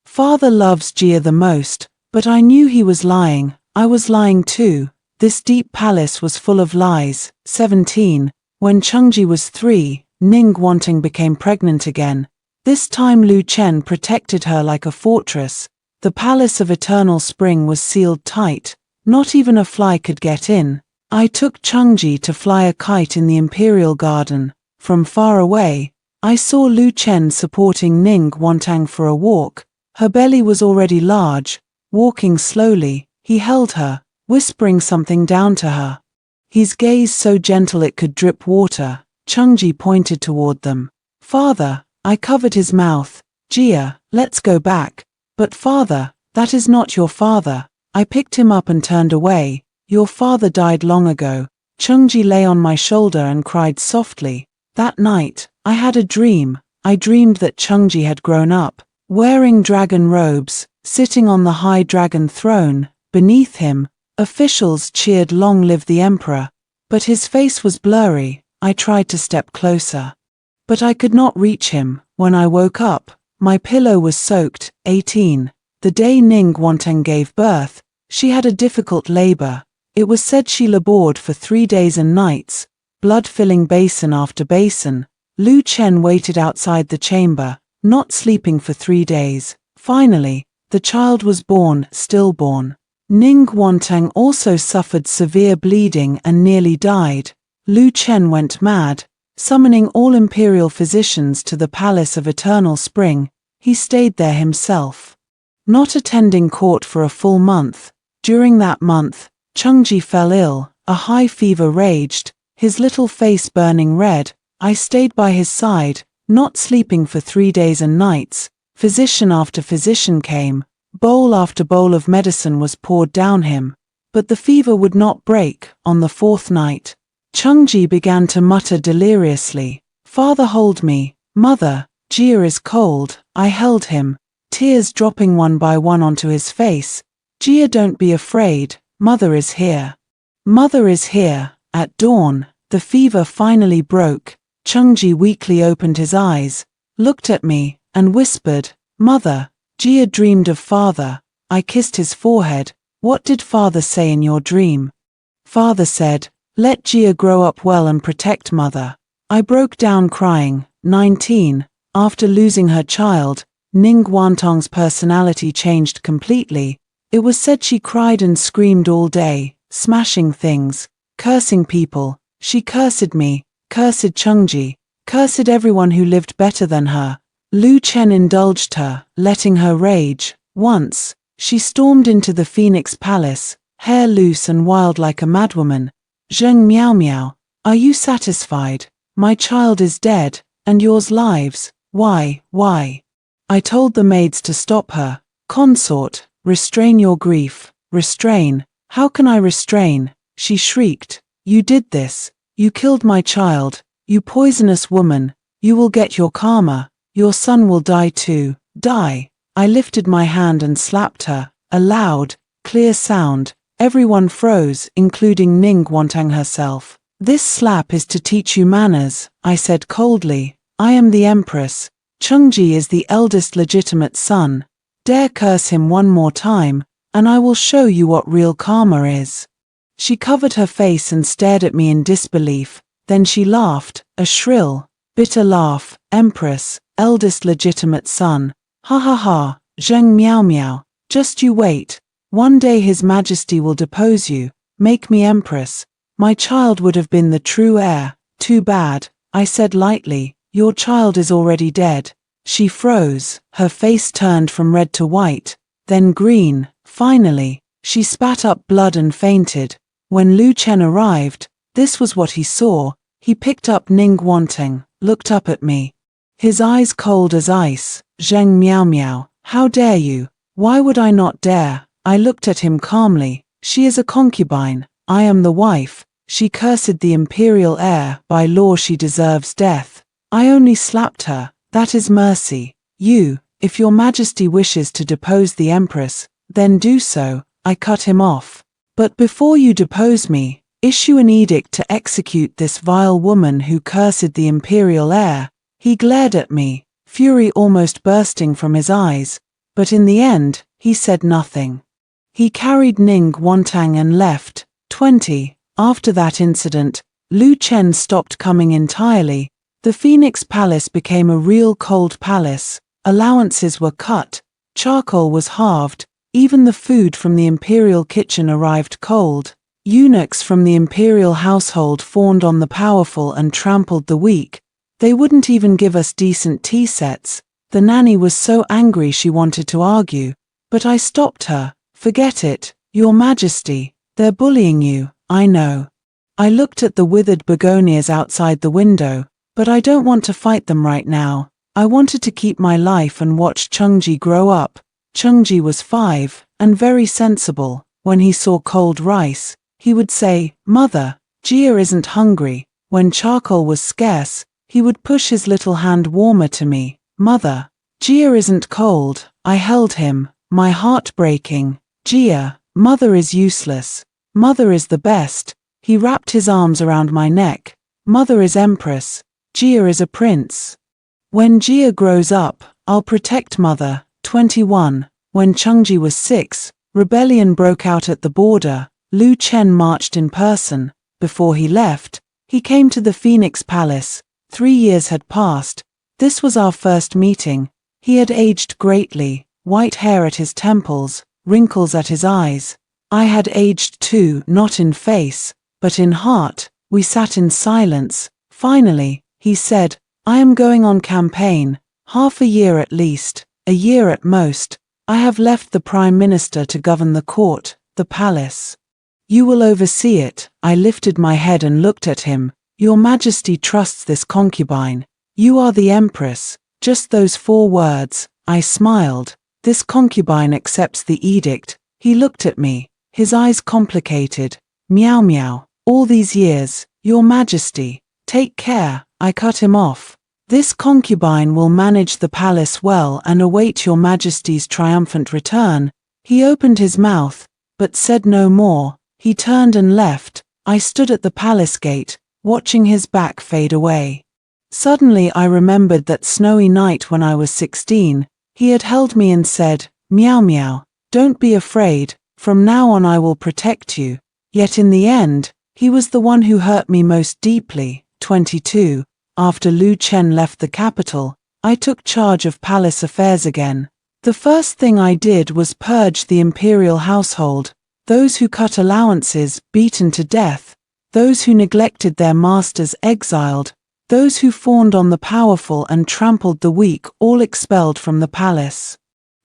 Father loves Jia the most, but I knew he was lying. I was lying too. This deep palace was full of lies. 17. When Chengji was 3, Ning Wanting became pregnant again. This time Lu Chen protected her like a fortress. The palace of eternal spring was sealed tight. Not even a fly could get in. I took Chengji to fly a kite in the imperial garden. From far away, I saw Lu Chen supporting Ning Wantang for a walk. Her belly was already large. Walking slowly, he held her, whispering something down to her. His gaze so gentle it could drip water. Chengji pointed toward them. "Father," I covered his mouth. "Jia, let's go back." "But father, that is not your father." I picked him up and turned away. "Your father died long ago." Chengji lay on my shoulder and cried softly. That night, I had a dream. I dreamed that Chengji had grown up, wearing dragon robes, sitting on the high dragon throne. Beneath him, officials cheered "Long live the Emperor." But his face was blurry. I tried to step closer, but I could not reach him. When I woke up, my pillow was soaked. 18. The day Ning Guanteng gave birth, she had a difficult labor. It was said she labored for 3 days and nights, blood filling basin after basin. Lu Chen waited outside the chamber, not sleeping for 3 days. Finally, the child was born, stillborn. Ning Guanteng also suffered severe bleeding and nearly died. Lu Chen went mad, summoning all imperial physicians to the Palace of Eternal Spring. He stayed there himself, not attending court for a full month. During that month, Chengji fell ill, a high fever raged, his little face burning red. I stayed by his side, not sleeping for 3 days and nights. Physician after physician came, bowl after bowl of medicine was poured down him, but the fever would not break. On the 4th night, Chengji began to mutter deliriously, "Father, hold me, mother, Jia is cold." I held him, tears dropping one by one onto his face. "Jia, don't be afraid, mother is here. Mother is here." At dawn, the fever finally broke. Chengji weakly opened his eyes, looked at me, and whispered, "Mother, Jia dreamed of father." I kissed his forehead. "What did father say in your dream?" "Father said, let Jia grow up well and protect mother." I broke down crying. 19. After losing her child, Ning Guanteng's personality changed completely. It was said she cried and screamed all day, smashing things, cursing people. She cursed me, cursed Chengji, cursed everyone who lived better than her. Lu Chen indulged her, letting her rage. Once, she stormed into the Phoenix Palace, hair loose and wild like a madwoman. "Zheng Miao Miao, are you satisfied? My child is dead, and yours lives. Why? I told the maids to stop her. "Consort, restrain your grief." "Restrain? How can I restrain?" She shrieked. "You did this. You killed my child. You poisonous woman. You will get your karma. Your son will die too. Die." I lifted my hand and slapped her. A loud, clear sound. Everyone froze, including Ning Guanteng herself. "This slap is to teach you manners," I said coldly. "I am the Empress. Chengji is the eldest legitimate son. Dare curse him one more time, and I will show you what real karma is." She covered her face and stared at me in disbelief. Then she laughed, a shrill, bitter laugh. "Empress, eldest legitimate son. Ha ha ha, Zheng Miao Miao. Just you wait. One day His Majesty will depose you, make me Empress. My child would have been the true heir. Too bad," I said lightly. "Your child is already dead." She froze, her face turned from red to white, then green. Finally, she spat up blood and fainted. When Lu Chen arrived, this was what he saw. He picked up Ning Guanteng, looked up at me, his eyes cold as ice. "Zheng Miao Miao, how dare you?" "Why would I not dare?" I looked at him calmly. "She is a concubine. I am the wife. She cursed the imperial heir. By law she deserves death. I only slapped her. That is mercy. You, if your Majesty wishes to depose the Empress, then do so." I cut him off. "But before you depose me, issue an edict to execute this vile woman who cursed the imperial heir." He glared at me, fury almost bursting from his eyes, but in the end, he said nothing. He carried Ning Guanteng and left. 20. After that incident, Lu Chen stopped coming entirely. The Phoenix Palace became a real cold palace. Allowances were cut, charcoal was halved, even the food from the imperial kitchen arrived cold. Eunuchs from the imperial household fawned on the powerful and trampled the weak. They wouldn't even give us decent tea sets. The nanny was so angry she wanted to argue, but I stopped her. "Forget it, Your Majesty. They're bullying you, I know." I looked at the withered begonias outside the window, but I don't want to fight them right now. I wanted to keep my life and watch Chengji grow up. Chengji was 5, and very sensible. When he saw cold rice, he would say, "Mother, Jia isn't hungry." When charcoal was scarce, he would push his little hand warmer to me. "Mother, Jia isn't cold." I held him, my heart breaking. "Jia, mother is useless. Mother is the best." He wrapped his arms around my neck. "Mother is Empress. Jia is a prince. When Jia grows up, I'll protect mother." 21. When Chengji was 6, rebellion broke out at the border. Lu Chen marched in person. Before he left, he came to the Phoenix Palace. 3 years had passed. This was our first meeting. He had aged greatly, white hair at his temples, wrinkles at his eyes. I had aged too, not in face, but in heart. We sat in silence. Finally, he said, "I am going on campaign, half a year at least, a year at most. I have left the Prime Minister to govern the court, the palace. You will oversee it." I lifted my head and looked at him. "Your Majesty trusts this concubine. You are the Empress." Just those 4 words. I smiled. "This concubine accepts the edict." He looked at me, his eyes complicated. "Meow meow. All these years, Your Majesty. Take care." I cut him off. "This concubine will manage the palace well and await Your Majesty's triumphant return." He opened his mouth, but said no more. He turned and left. I stood at the palace gate, watching his back fade away. Suddenly I remembered that snowy night when I was 16. He had held me and said, "Meow meow, don't be afraid, from now on I will protect you." Yet in the end, he was the one who hurt me most deeply. 22. After Lu Chen left the capital, I took charge of palace affairs again. The first thing I did was purge the imperial household. Those who cut allowances, beaten to death. Those who neglected their masters, exiled. Those who fawned on the powerful and trampled the weak, all expelled from the palace.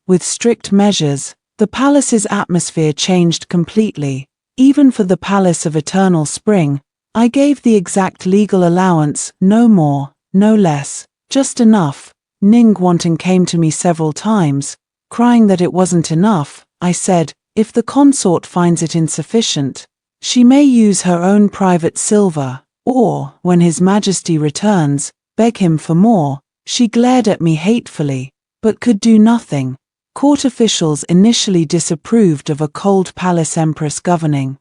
With strict measures, the palace's atmosphere changed completely. Even for the Palace of Eternal Spring, I gave the exact legal allowance, no more, no less, just enough. Ning Guanting came to me several times, crying that it wasn't enough. I said, "If the consort finds it insufficient, she may use her own private silver, or, when His Majesty returns, beg him for more." She glared at me hatefully, but could do nothing. Court officials initially disapproved of a cold palace empress governing.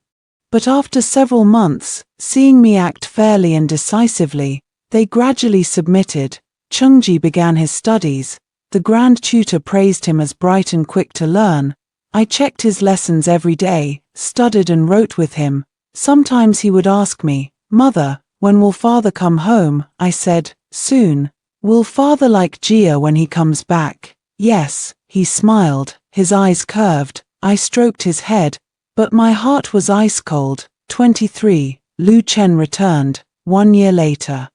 But after several months, seeing me act fairly and decisively, they gradually submitted. Chengji began his studies. The Grand Tutor praised him as bright and quick to learn. I checked his lessons every day, studied and wrote with him. Sometimes he would ask me, "Mother, when will father come home?" I said, "Soon." "Will father like Jia when he comes back?" "Yes." He smiled, his eyes curved. I stroked his head, but my heart was ice cold. 23. Lu Chen returned, 1 year later,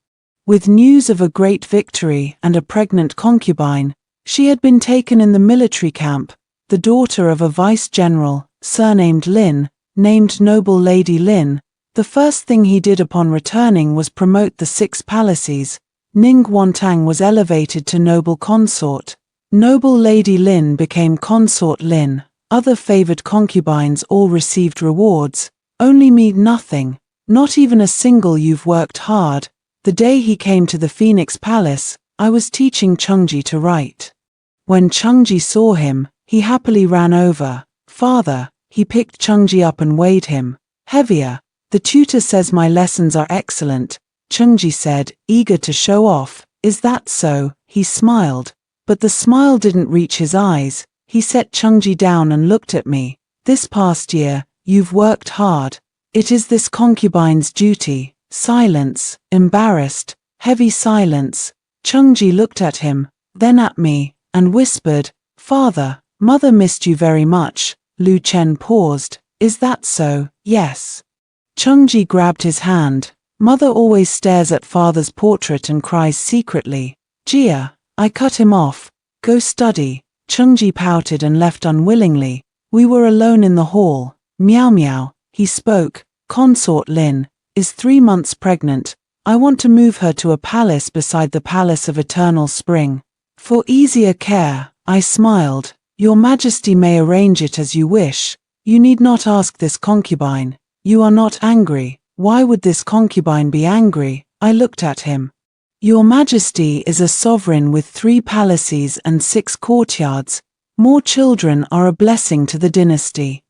with news of a great victory and a pregnant concubine. She had been taken in the military camp, the daughter of a vice-general, surnamed Lin, named Noble Lady Lin. The first thing he did upon returning was promote the 6 palaces. Ning Guantang was elevated to noble consort. Noble Lady Lin became Consort Lin. Other favored concubines all received rewards. Only me nothing. Not even a single "you've worked hard." The day he came to the Phoenix Palace, I was teaching Chengji to write. When Chengji saw him, he happily ran over. "Father." He picked Chengji up and weighed him. "Heavier. The tutor says my lessons are excellent." Chengji said, eager to show off. "Is that so?" He smiled. But the smile didn't reach his eyes. He set Chengji down and looked at me. "This past year, you've worked hard. It is this concubine's duty." Silence, embarrassed, heavy silence. Chengji looked at him, then at me, and whispered, "Father, mother missed you very much." Lu Chen paused. "Is that so?" "Yes." Chengji grabbed his hand. "Mother always stares at father's portrait and cries secretly." "Jia." I cut him off. "Go study." Chengji pouted and left unwillingly. We were alone in the hall. "Meow meow." He spoke. "Consort Lin is 3 months pregnant. I want to move her to a palace beside the Palace of Eternal Spring. For easier care." I smiled. "Your Majesty may arrange it as you wish. You need not ask this concubine. You are not angry." "Why would this concubine be angry?" I looked at him. "Your Majesty is a sovereign with 3 palaces and 6 courtyards. More children are a blessing to the dynasty.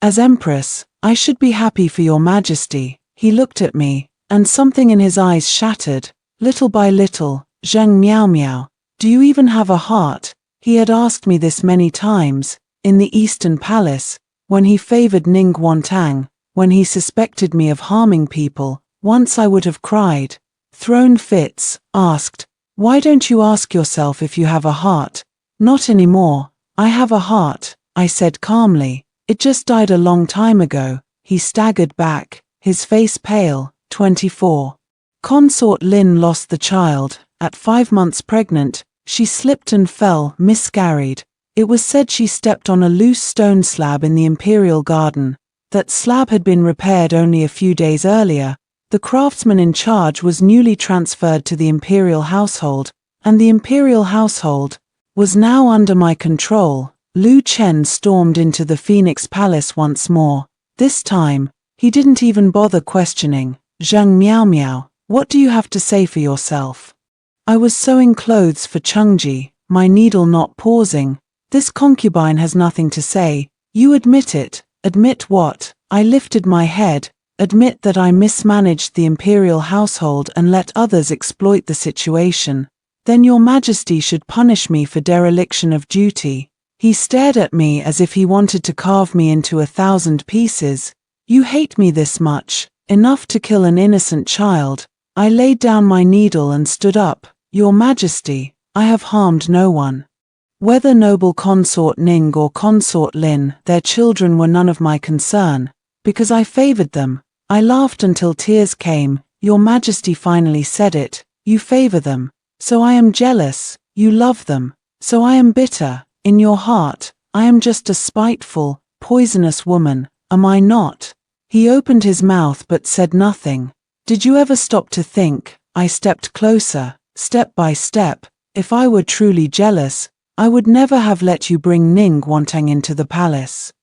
As Empress, I should be happy for your Majesty." He looked at me, and something in his eyes shattered. Little by little, "Zheng meow meow. Do you even have a heart?" He had asked me this many times. in the Eastern Palace, when he favored Ning Guantang, when he suspected me of harming people, once I would have cried, thrown fits, asked, "Why don't you ask yourself if you have a heart?" "Not anymore. I have a heart," I said calmly. "It just died a long time ago." He staggered back, his face pale. 24. Consort Lin lost the child. At 5 months pregnant, she slipped and fell, miscarried. It was said she stepped on a loose stone slab in the imperial garden. That slab had been repaired only a few days earlier. The craftsman in charge was newly transferred to the imperial household, and the imperial household was now under my control. Lu Chen stormed into the Phoenix Palace once more. This time, he didn't even bother questioning. "Zheng Miao Miao, what do you have to say for yourself?" I was sewing clothes for Chengji, my needle not pausing. "This concubine has nothing to say. You admit it." "Admit what?" I lifted my head. "Admit that I mismanaged the imperial household and let others exploit the situation. Then your majesty should punish me for dereliction of duty." He stared at me as if he wanted to carve me into 1,000 pieces. "You hate me this much? Enough to kill an innocent child?" I laid down my needle and stood up. "Your Majesty, I have harmed no one. Whether noble consort Ning or consort Lin, their children were none of my concern, because I favored them." I laughed until tears came. "Your Majesty finally said it. You favor them. So I am jealous. You love them. So I am bitter. In your heart, I am just a spiteful, poisonous woman, am I not?" He opened his mouth but said nothing. "Did you ever stop to think?" I stepped closer, step by step. "If I were truly jealous, I would never have let you bring Ning Guantang into the palace.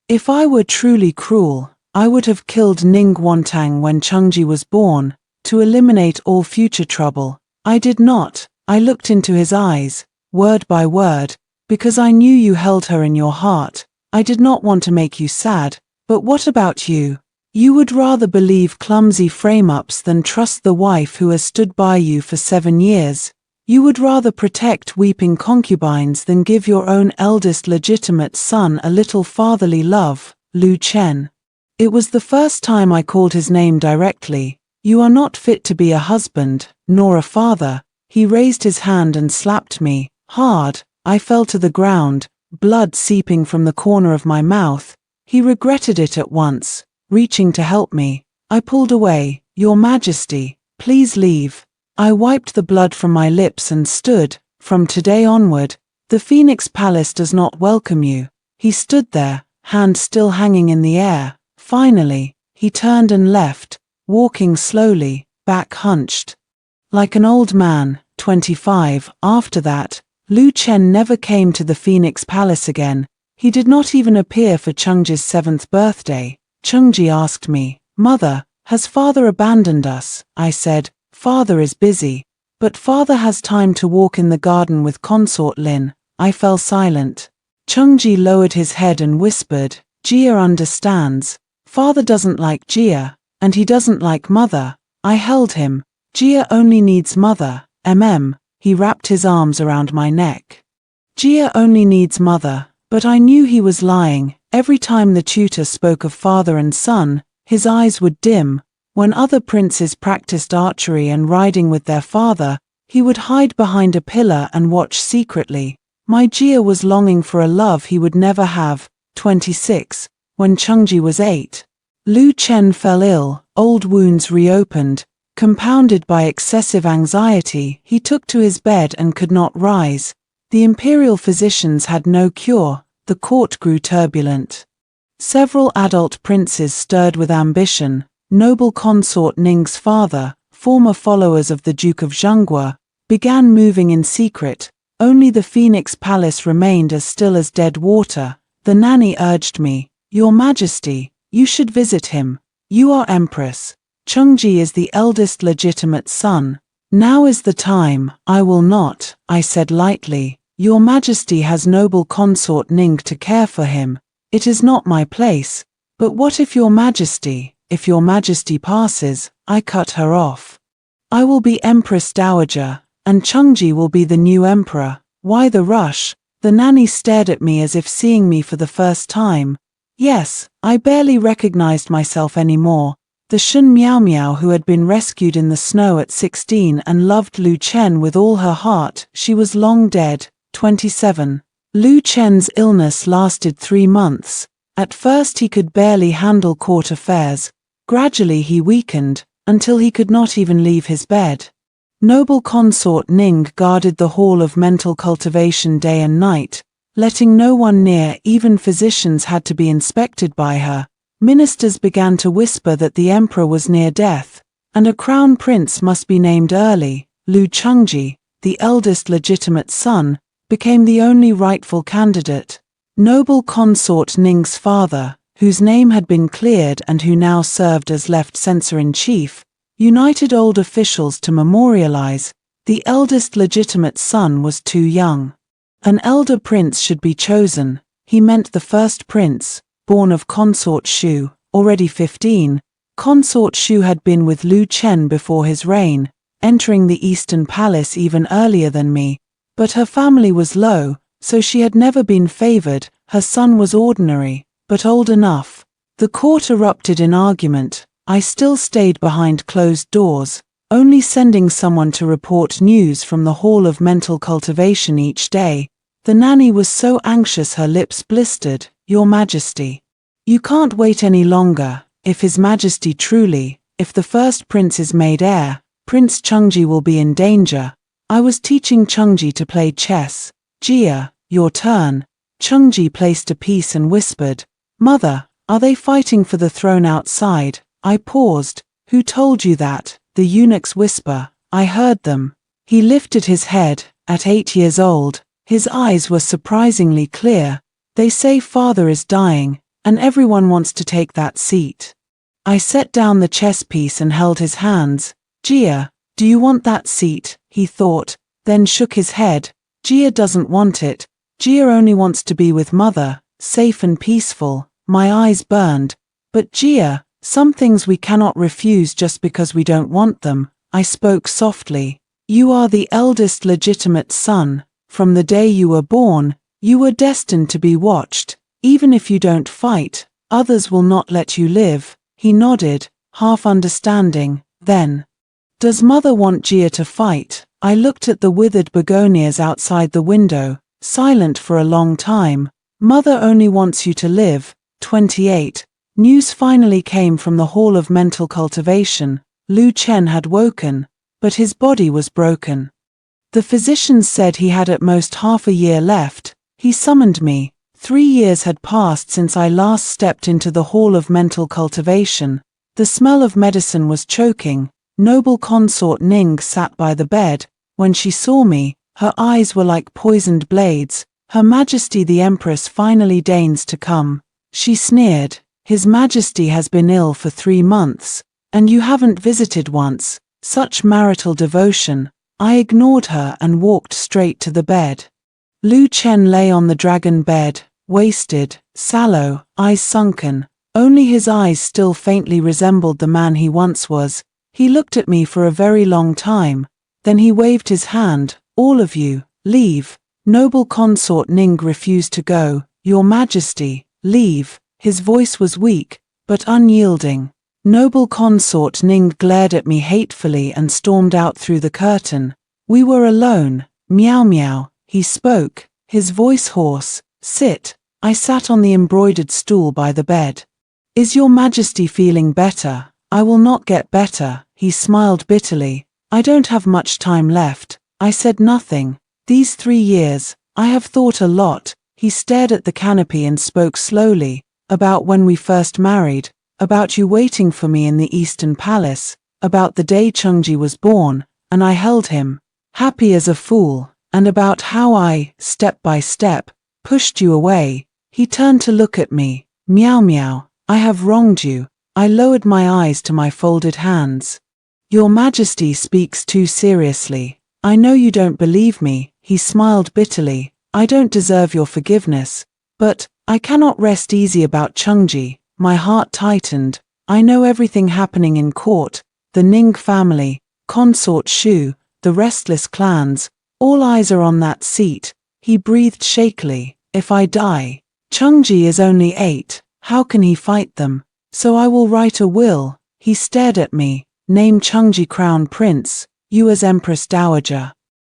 If I were truly cruel, I would have killed Ning Guantang when Chengji was born, to eliminate all future trouble. I did not." I looked into his eyes, word by word, "because I knew you held her in your heart. I did not want to make you sad. But what about you? You would rather believe clumsy frame-ups than trust the wife who has stood by you for 7 years. You would rather protect weeping concubines than give your own eldest legitimate son a little fatherly love." Lu Chen. It was the first time I called his name directly. "You are not fit to be a husband, nor a father." He raised his hand and slapped me, hard. I fell to the ground, blood seeping from the corner of my mouth. He regretted it at once, reaching to help me. I pulled away. "Your Majesty, please leave." I wiped the blood from my lips and stood. "From today onward, the Phoenix Palace does not welcome you." He stood there, hand still hanging in the air. Finally, he turned and left, walking slowly, back hunched, like an old man. 25. After that, Lu Chen never came to the Phoenix Palace again. He did not even appear for Chengji's 7th birthday. Chengji asked me, "Mother, has father abandoned us?" I said, "Father is busy. But father has time to walk in the garden with consort Lin." I fell silent. Chengji lowered his head and whispered, "Jia understands. Father doesn't like Jia, and he doesn't like mother." I held him. "Jia only needs mother, He wrapped his arms around my neck. "Jia only needs mother." But I knew he was lying. Every time the tutor spoke of father and son, his eyes would dim. When other princes practiced archery and riding with their father, he would hide behind a pillar and watch secretly. My Jia was longing for a love he would never have. 26. When Chengji was 8, Lu Chen fell ill. Old wounds reopened. Compounded by excessive anxiety, he took to his bed and could not rise. The imperial physicians had no cure. The court grew turbulent. Several adult princes stirred with ambition. Noble consort Ning's father, former followers of the Duke of Zhenghua, began moving in secret. Only the Phoenix Palace remained as still as dead water. The nanny urged me, "Your Majesty, you should visit him. You are Empress. Chengji is the eldest legitimate son. Now is the time." "I will not," I said lightly. "Your Majesty has noble consort Ning to care for him. It is not my place." "But what if your Majesty passes?" I cut her off. "I will be Empress Dowager, and Chengji will be the new emperor. Why the rush? The nanny stared at me as if seeing me for the first time. Yes, I barely recognized myself anymore. The Shun Miao Miao who had been rescued in the snow at 16 and loved Lu Chen with all her heart, she was long dead, 27. Lu Chen's illness lasted 3 months. At first he could barely handle court affairs. Gradually he weakened, until he could not even leave his bed. Noble consort Ning guarded the hall of mental cultivation day and night, letting no one near. Even physicians had to be inspected by her. Ministers began to whisper that the emperor was near death, and a crown prince must be named early. Lu Chengji, the eldest legitimate son, became the only rightful candidate. Noble consort Ning's father, whose name had been cleared and who now served as left censor-in-chief, united old officials to memorialize. The eldest legitimate son was too young. An elder prince should be chosen. He meant the first prince, born of consort Shu, already 15. Consort Shu had been with Lu Chen before his reign, entering the Eastern Palace even earlier than me. But her family was low, so she had never been favored. Her son was ordinary, but old enough. The court erupted in argument. I still stayed behind closed doors, only sending someone to report news from the Hall of Mental Cultivation each day. The nanny was so anxious her lips blistered. Your Majesty. You can't wait any longer. If His Majesty if the first prince is made heir, Prince Chengji will be in danger. I was teaching Chengji to play chess. Jia, your turn. Chengji placed a piece and whispered, Mother, are they fighting for the throne outside? I paused. Who told you that? The eunuch's whisper. I heard them. He lifted his head. At 8 years old, his eyes were surprisingly clear. They say father is dying, and everyone wants to take that seat. I set down the chess piece and held his hands. Jia, do you want that seat? He thought, then shook his head. Jia doesn't want it. Jia only wants to be with mother, safe and peaceful. My eyes burned. But Jia, some things we cannot refuse just because we don't want them. I spoke softly. You are the eldest legitimate son. From the day you were born, you were destined to be watched. Even if you don't fight, others will not let you live. He nodded, half understanding. Then, does mother want Jia to fight? I looked at the withered begonias outside the window, silent for a long time. Mother only wants you to live. 28. News finally came from the Hall of Mental Cultivation. Lu Chen had woken, but his body was broken. The physicians said he had at most half a year left. He summoned me. 3 years had passed since I last stepped into the Hall of Mental Cultivation. The smell of medicine was choking. Noble consort Ning sat by the bed. When she saw me, her eyes were like poisoned blades. Her Majesty the Empress finally deigns to come. She sneered. His Majesty has been ill for 3 months, and you haven't visited once. Such marital devotion. I ignored her and walked straight to the bed. Lu Chen lay on the dragon bed, wasted, sallow, eyes sunken. Only his eyes still faintly resembled the man he once was. He looked at me for a very long time. Then he waved his hand. All of you, leave. Noble consort Ning refused to go. Your Majesty, leave. His voice was weak, but unyielding. Noble consort Ning glared at me hatefully and stormed out through the curtain. We were alone. Meow meow. He spoke, his voice hoarse. Sit. I sat on the embroidered stool by the bed. Is your Majesty feeling better? I will not get better. He smiled bitterly. I don't have much time left. I said nothing. These 3 years, I have thought a lot. He stared at the canopy and spoke slowly. About when we first married, about you waiting for me in the Eastern Palace, about the day Chengji was born, and I held him, happy as a fool, and about how I, step by step, pushed you away. He turned to look at me. Meow meow, I have wronged you. I lowered my eyes to my folded hands. Your Majesty speaks too seriously. I know you don't believe me. He smiled bitterly. I don't deserve your forgiveness, but I cannot rest easy about Chengji. My heart tightened. I know everything happening in court, the Ning family, consort Shu, the restless clans. All eyes are on that seat. He breathed shakily. If I die, Changji is only 8, how can he fight them? So I will write a will. He stared at me. Name Changji Crown Prince, you as Empress Dowager.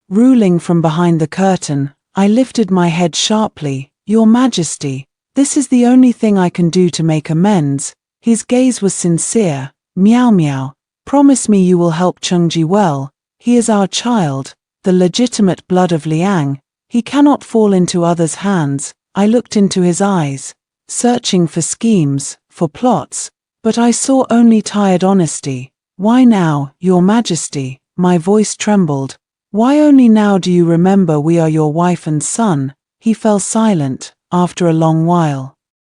Ruling from behind the curtain, I lifted my head sharply. Your Majesty, this is the only thing I can do to make amends. His gaze was sincere. Meow meow. Promise me you will help Changji well. He is our child, the legitimate blood of Liang. He cannot fall into others' hands. I looked into his eyes, searching for schemes, for plots, but I saw only tired honesty. Why now, Your Majesty? My voice trembled. Why only now do you remember we are your wife and son? He fell silent, after a long while.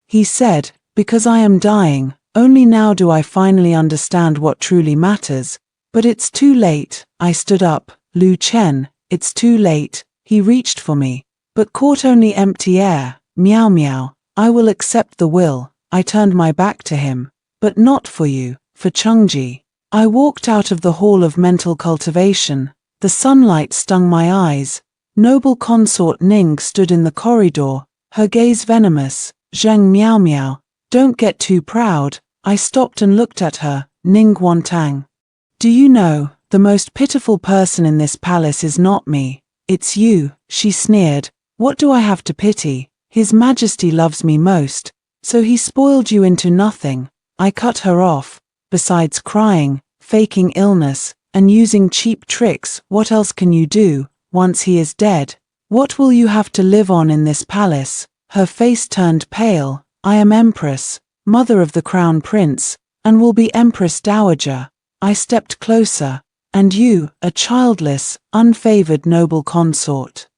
He said, because I am dying, only now do I finally understand what truly matters. But it's too late. I stood up. Lu Chen, it's too late. He reached for me, but caught only empty air. Meow meow. I will accept the will. I turned my back to him. But not for you, for Changji. I walked out of the hall of mental cultivation. The sunlight stung my eyes. Noble consort Ning stood in the corridor, her gaze venomous. Zheng meow meow. Don't get too proud. I stopped and looked at her. Ning Guantang. Do you know, the most pitiful person in this palace is not me. It's you, she sneered. What do I have to pity? His Majesty loves me most, so he spoiled you into nothing. I cut her off. Besides crying, faking illness, and using cheap tricks, what else can you do, once he is dead? What will you have to live on in this palace? Her face turned pale. I am Empress, mother of the Crown Prince, and will be Empress Dowager. I stepped closer. And you, a childless, unfavored noble consort.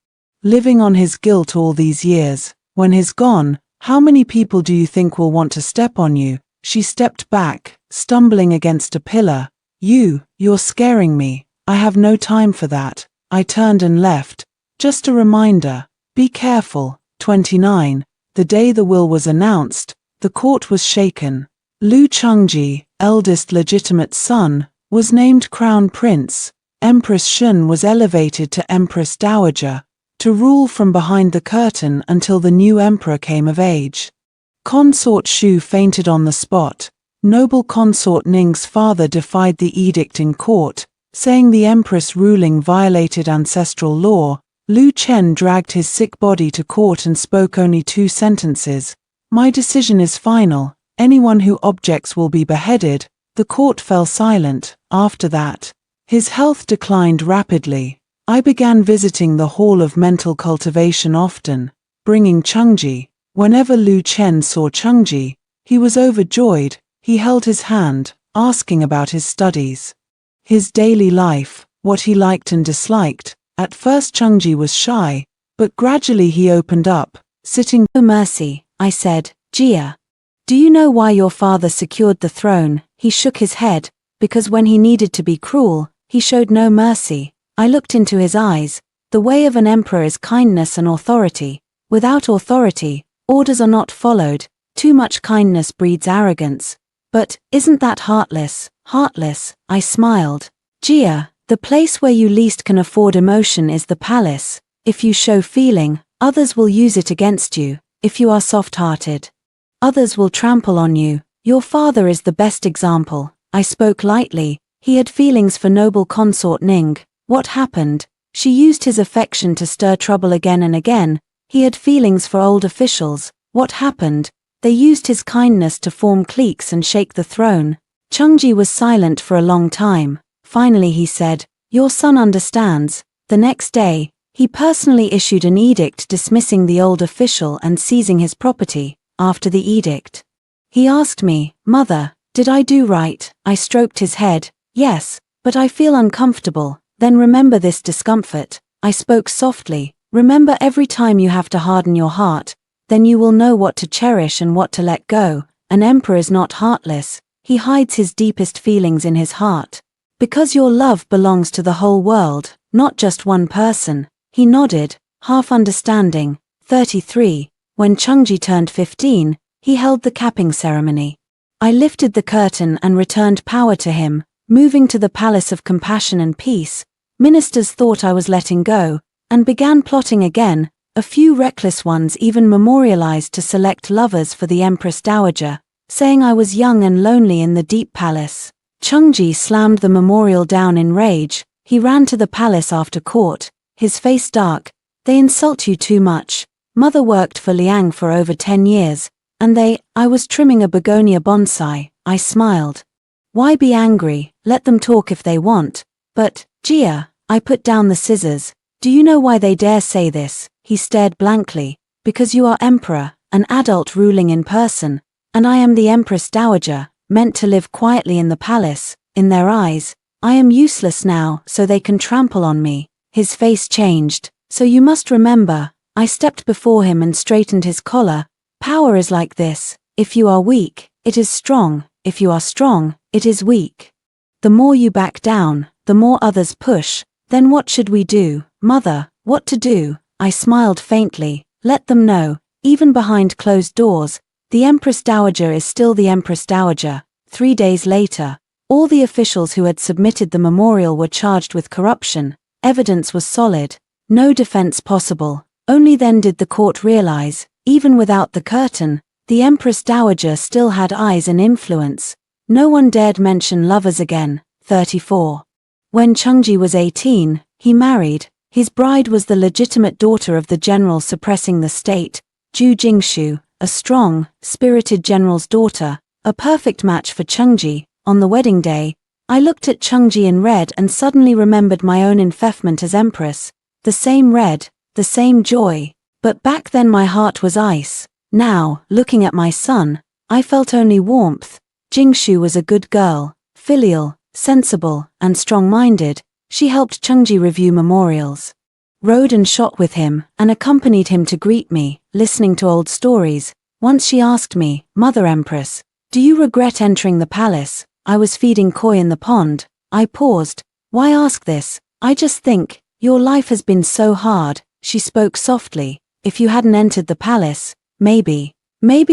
Living on his guilt all these years. When he's gone, how many people do you think will want to step on you? She stepped back, stumbling against a pillar. You're scaring me. I have no time for that. I turned and left. Just a reminder. Be careful. 29. The day the will was announced, the court was shaken. Lu Changji, eldest legitimate son, was named Crown Prince. Empress Shun was elevated to Empress Dowager, to rule from behind the curtain until the new emperor came of age. Consort Shu fainted on the spot. Noble consort Ning's father defied the edict in court, saying the empress ruling violated ancestral law. Lu Chen dragged his sick body to court and spoke only 2 sentences. My decision is final. Anyone who objects will be beheaded. The court fell silent. After that, his health declined rapidly. I began visiting the Hall of Mental Cultivation often, bringing Changji. Whenever Lu Chen saw Changji, he was overjoyed. He held his hand, asking about his studies, his daily life, what he liked and disliked. At first Changji was shy, but gradually he opened up, sitting. No mercy, I said. Jia, do you know why your father secured the throne? He shook his head, because when he needed to be cruel, he showed no mercy. I looked into his eyes. The way of an emperor is kindness and authority. Without authority, orders are not followed. Too much kindness breeds arrogance. But, isn't that heartless? Heartless, I smiled. Jia, the place where you least can afford emotion is the palace. If you show feeling, others will use it against you. If you are soft-hearted, others will trample on you. Your father is the best example. I spoke lightly. He had feelings for noble consort Ning. What happened? She used his affection to stir trouble again and again. He had feelings for old officials. What happened? They used his kindness to form cliques and shake the throne. Changji was silent for a long time. Finally he said, "Your son understands." The next day, he personally issued an edict dismissing the old official and seizing his property. After the edict, he asked me, "Mother, did I do right?" I stroked his head. "Yes, but I feel uncomfortable." Then remember this discomfort. I spoke softly. Remember every time you have to harden your heart, then you will know what to cherish and what to let go. An emperor is not heartless. He hides his deepest feelings in his heart. Because your love belongs to the whole world, not just one person. He nodded, half understanding. 33. When Changji turned 15, he held the capping ceremony. I lifted the curtain and returned power to him, moving to the Palace of Compassion and Peace. Ministers thought I was letting go, and began plotting again. A few reckless ones even memorialized to select lovers for the Empress Dowager, saying I was young and lonely in the deep palace. Chungji slammed the memorial down in rage. He ran to the palace after court, his face dark. They insult you too much. Mother worked for Liang for over 10 years, and I was trimming a begonia bonsai. I smiled. Why be angry? Let them talk if they want. But, Jia, I put down the scissors. Do you know why they dare say this? He stared blankly. Because you are emperor, an adult ruling in person, and I am the Empress Dowager, meant to live quietly in the palace. In their eyes, I am useless now, so they can trample on me. His face changed. So you must remember. I stepped before him and straightened his collar. Power is like this. If you are weak, it is strong. If you are strong, it is weak. The more you back down, the more others push. Then what should we do, mother? What to do? I smiled faintly. Let them know, even behind closed doors, the Empress Dowager is still the Empress Dowager. 3 days later, all the officials who had submitted the memorial were charged with corruption. Evidence was solid. No defense possible. Only then did the court realize, even without the curtain, the Empress Dowager still had eyes and influence. No one dared mention lovers again. 34. When Chungji was 18, he married. His bride was the legitimate daughter of the general suppressing the state, Ju Jingshu, a strong, spirited general's daughter, a perfect match for Chungji. On the wedding day, I looked at Chungji in red and suddenly remembered my own enfeoffment as empress. The same red, the same joy. But back then my heart was ice. Now, looking at my son, I felt only warmth. Jingshu was a good girl, filial, sensible, and strong-minded. She helped Chungji review memorials, rode and shot with him, and accompanied him to greet me, listening to old stories. Once she asked me, Mother Empress, do you regret entering the palace? I was feeding koi in the pond. I paused. Why ask this? I just think, your life has been so hard. She spoke softly. If you hadn't entered the palace, maybe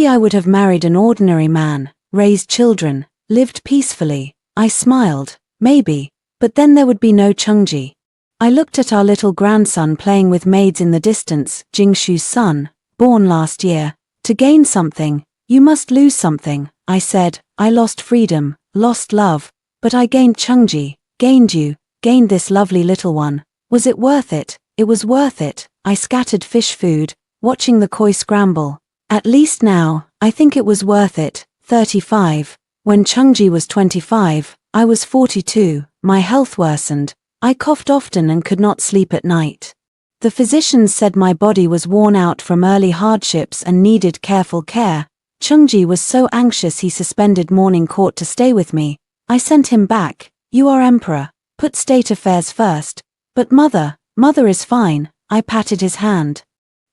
I would have married an ordinary man, raised children, lived peacefully. I smiled. Maybe. But then there would be no Chungji. I looked at our little grandson playing with maids in the distance, Jingshu's son, born last year. To gain something, you must lose something, I said. I lost freedom, lost love, but I gained Chungji, gained you, gained this lovely little one. Was it worth it? It was worth it. I scattered fish food, watching the koi scramble. At least now, I think it was worth it. 35. When Chungji was 25, I was 42. My health worsened. I coughed often and could not sleep at night. The physicians said my body was worn out from early hardships and needed careful care. Chungji was so anxious he suspended morning court to stay with me. I sent him back. You are emperor. Put state affairs first. But mother is fine. I patted his hand.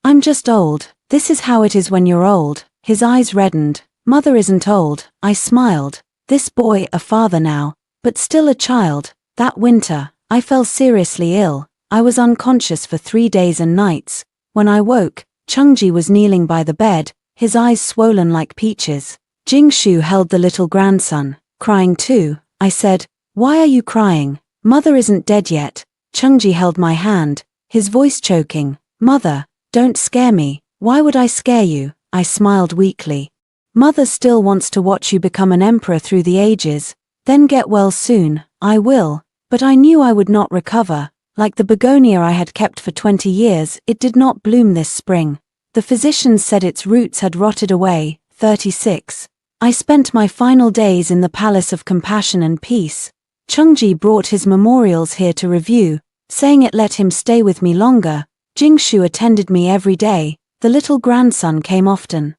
I'm just old. This is how it is when you're old. His eyes reddened. Mother isn't old. I smiled. This boy, a father now, but still a child. That winter, I fell seriously ill. I was unconscious for 3 days and nights. When I woke, Chungji was kneeling by the bed, his eyes swollen like peaches. Jingshu held the little grandson, crying too. I said, why are you crying? Mother isn't dead yet. Chungji held my hand, his voice choking. Mother, don't scare me. Why would I scare you? I smiled weakly. Mother still wants to watch you become an emperor through the ages. Then get well soon. I will. But I knew I would not recover. Like the begonia I had kept for 20 years, it did not bloom this spring. The physicians said its roots had rotted away. 36. I spent my final days in the Palace of Compassion and Peace. Chungji brought his memorials here to review, saying it let him stay with me longer. Jingshu attended me every day. The little grandson came often,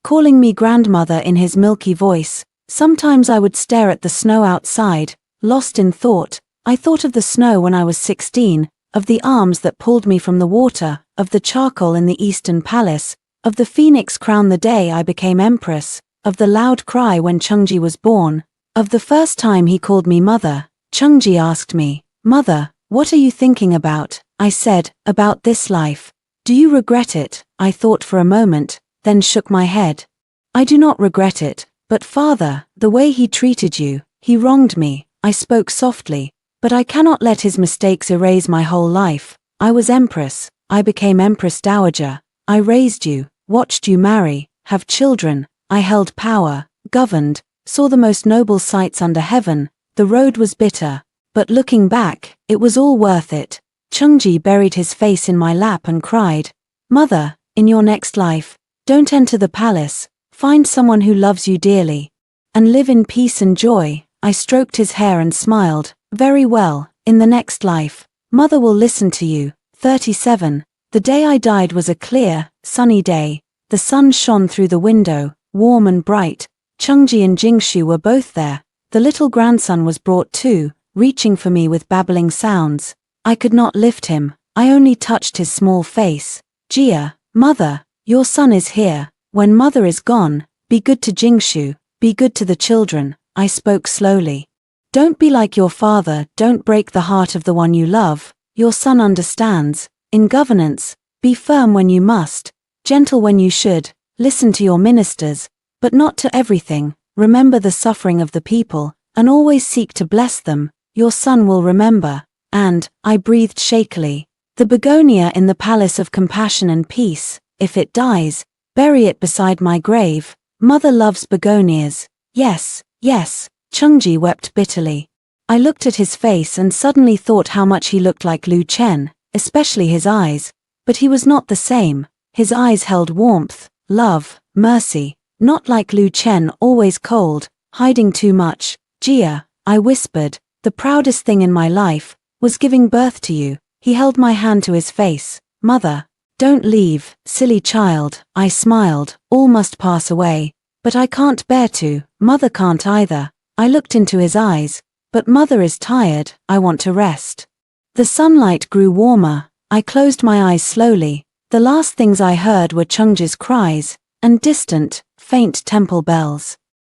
calling me grandmother in his milky voice. Sometimes I would stare at the snow outside, lost in thought. I thought of the snow when I was 16, of the arms that pulled me from the water, of the charcoal in the Eastern Palace, of the phoenix crown the day I became empress, of the loud cry when Chungji was born, of the first time he called me mother. Chungji asked me, Mother, what are you thinking about? I said, about this life. Do you regret it? I thought for a moment, then shook my head. I do not regret it, but father, the way he treated you, he wronged me. I spoke softly. But I cannot let his mistakes erase my whole life. I was empress. I became Empress Dowager. I raised you, watched you marry, have children. I held power, governed, saw the most noble sights under heaven. The road was bitter, but looking back, it was all worth it. Chungji buried his face in my lap and cried, "Mother, in your next life, don't enter the palace, find someone who loves you dearly, and live in peace and joy." I stroked his hair and smiled, "Very well, in the next life, Mother will listen to you." 37. The day I died was a clear, sunny day. The sun shone through the window, warm and bright. Chungji and Jingshu were both there. The little grandson was brought too, reaching for me with babbling sounds. I could not lift him, I only touched his small face. "Jia, Mother, your son is here. When Mother is gone, be good to Jingshu, be good to the children." I spoke slowly. "Don't be like your father, don't break the heart of the one you love. Your son understands. In governance, be firm when you must, gentle when you should, listen to your ministers, but not to everything. Remember the suffering of the people, and always seek to bless them. Your son will remember." And, I breathed shakily, "The begonia in the palace of compassion and peace, if it dies, bury it beside my grave. Mother loves begonias." "Yes, yes." Chungji wept bitterly. I looked at his face and suddenly thought how much he looked like Lu Chen, especially his eyes. But he was not the same. His eyes held warmth, love, mercy, not like Lu Chen, always cold, hiding too much. "Jia," I whispered, "the proudest thing in my life was giving birth to you." He held my hand to his face. "Mother, don't leave, silly child." I smiled, "All must pass away. But I can't bear to, Mother can't either." I looked into his eyes. "But Mother is tired, I want to rest." The sunlight grew warmer. I closed my eyes slowly. The last things I heard were Chungji's cries, and distant, faint temple bells.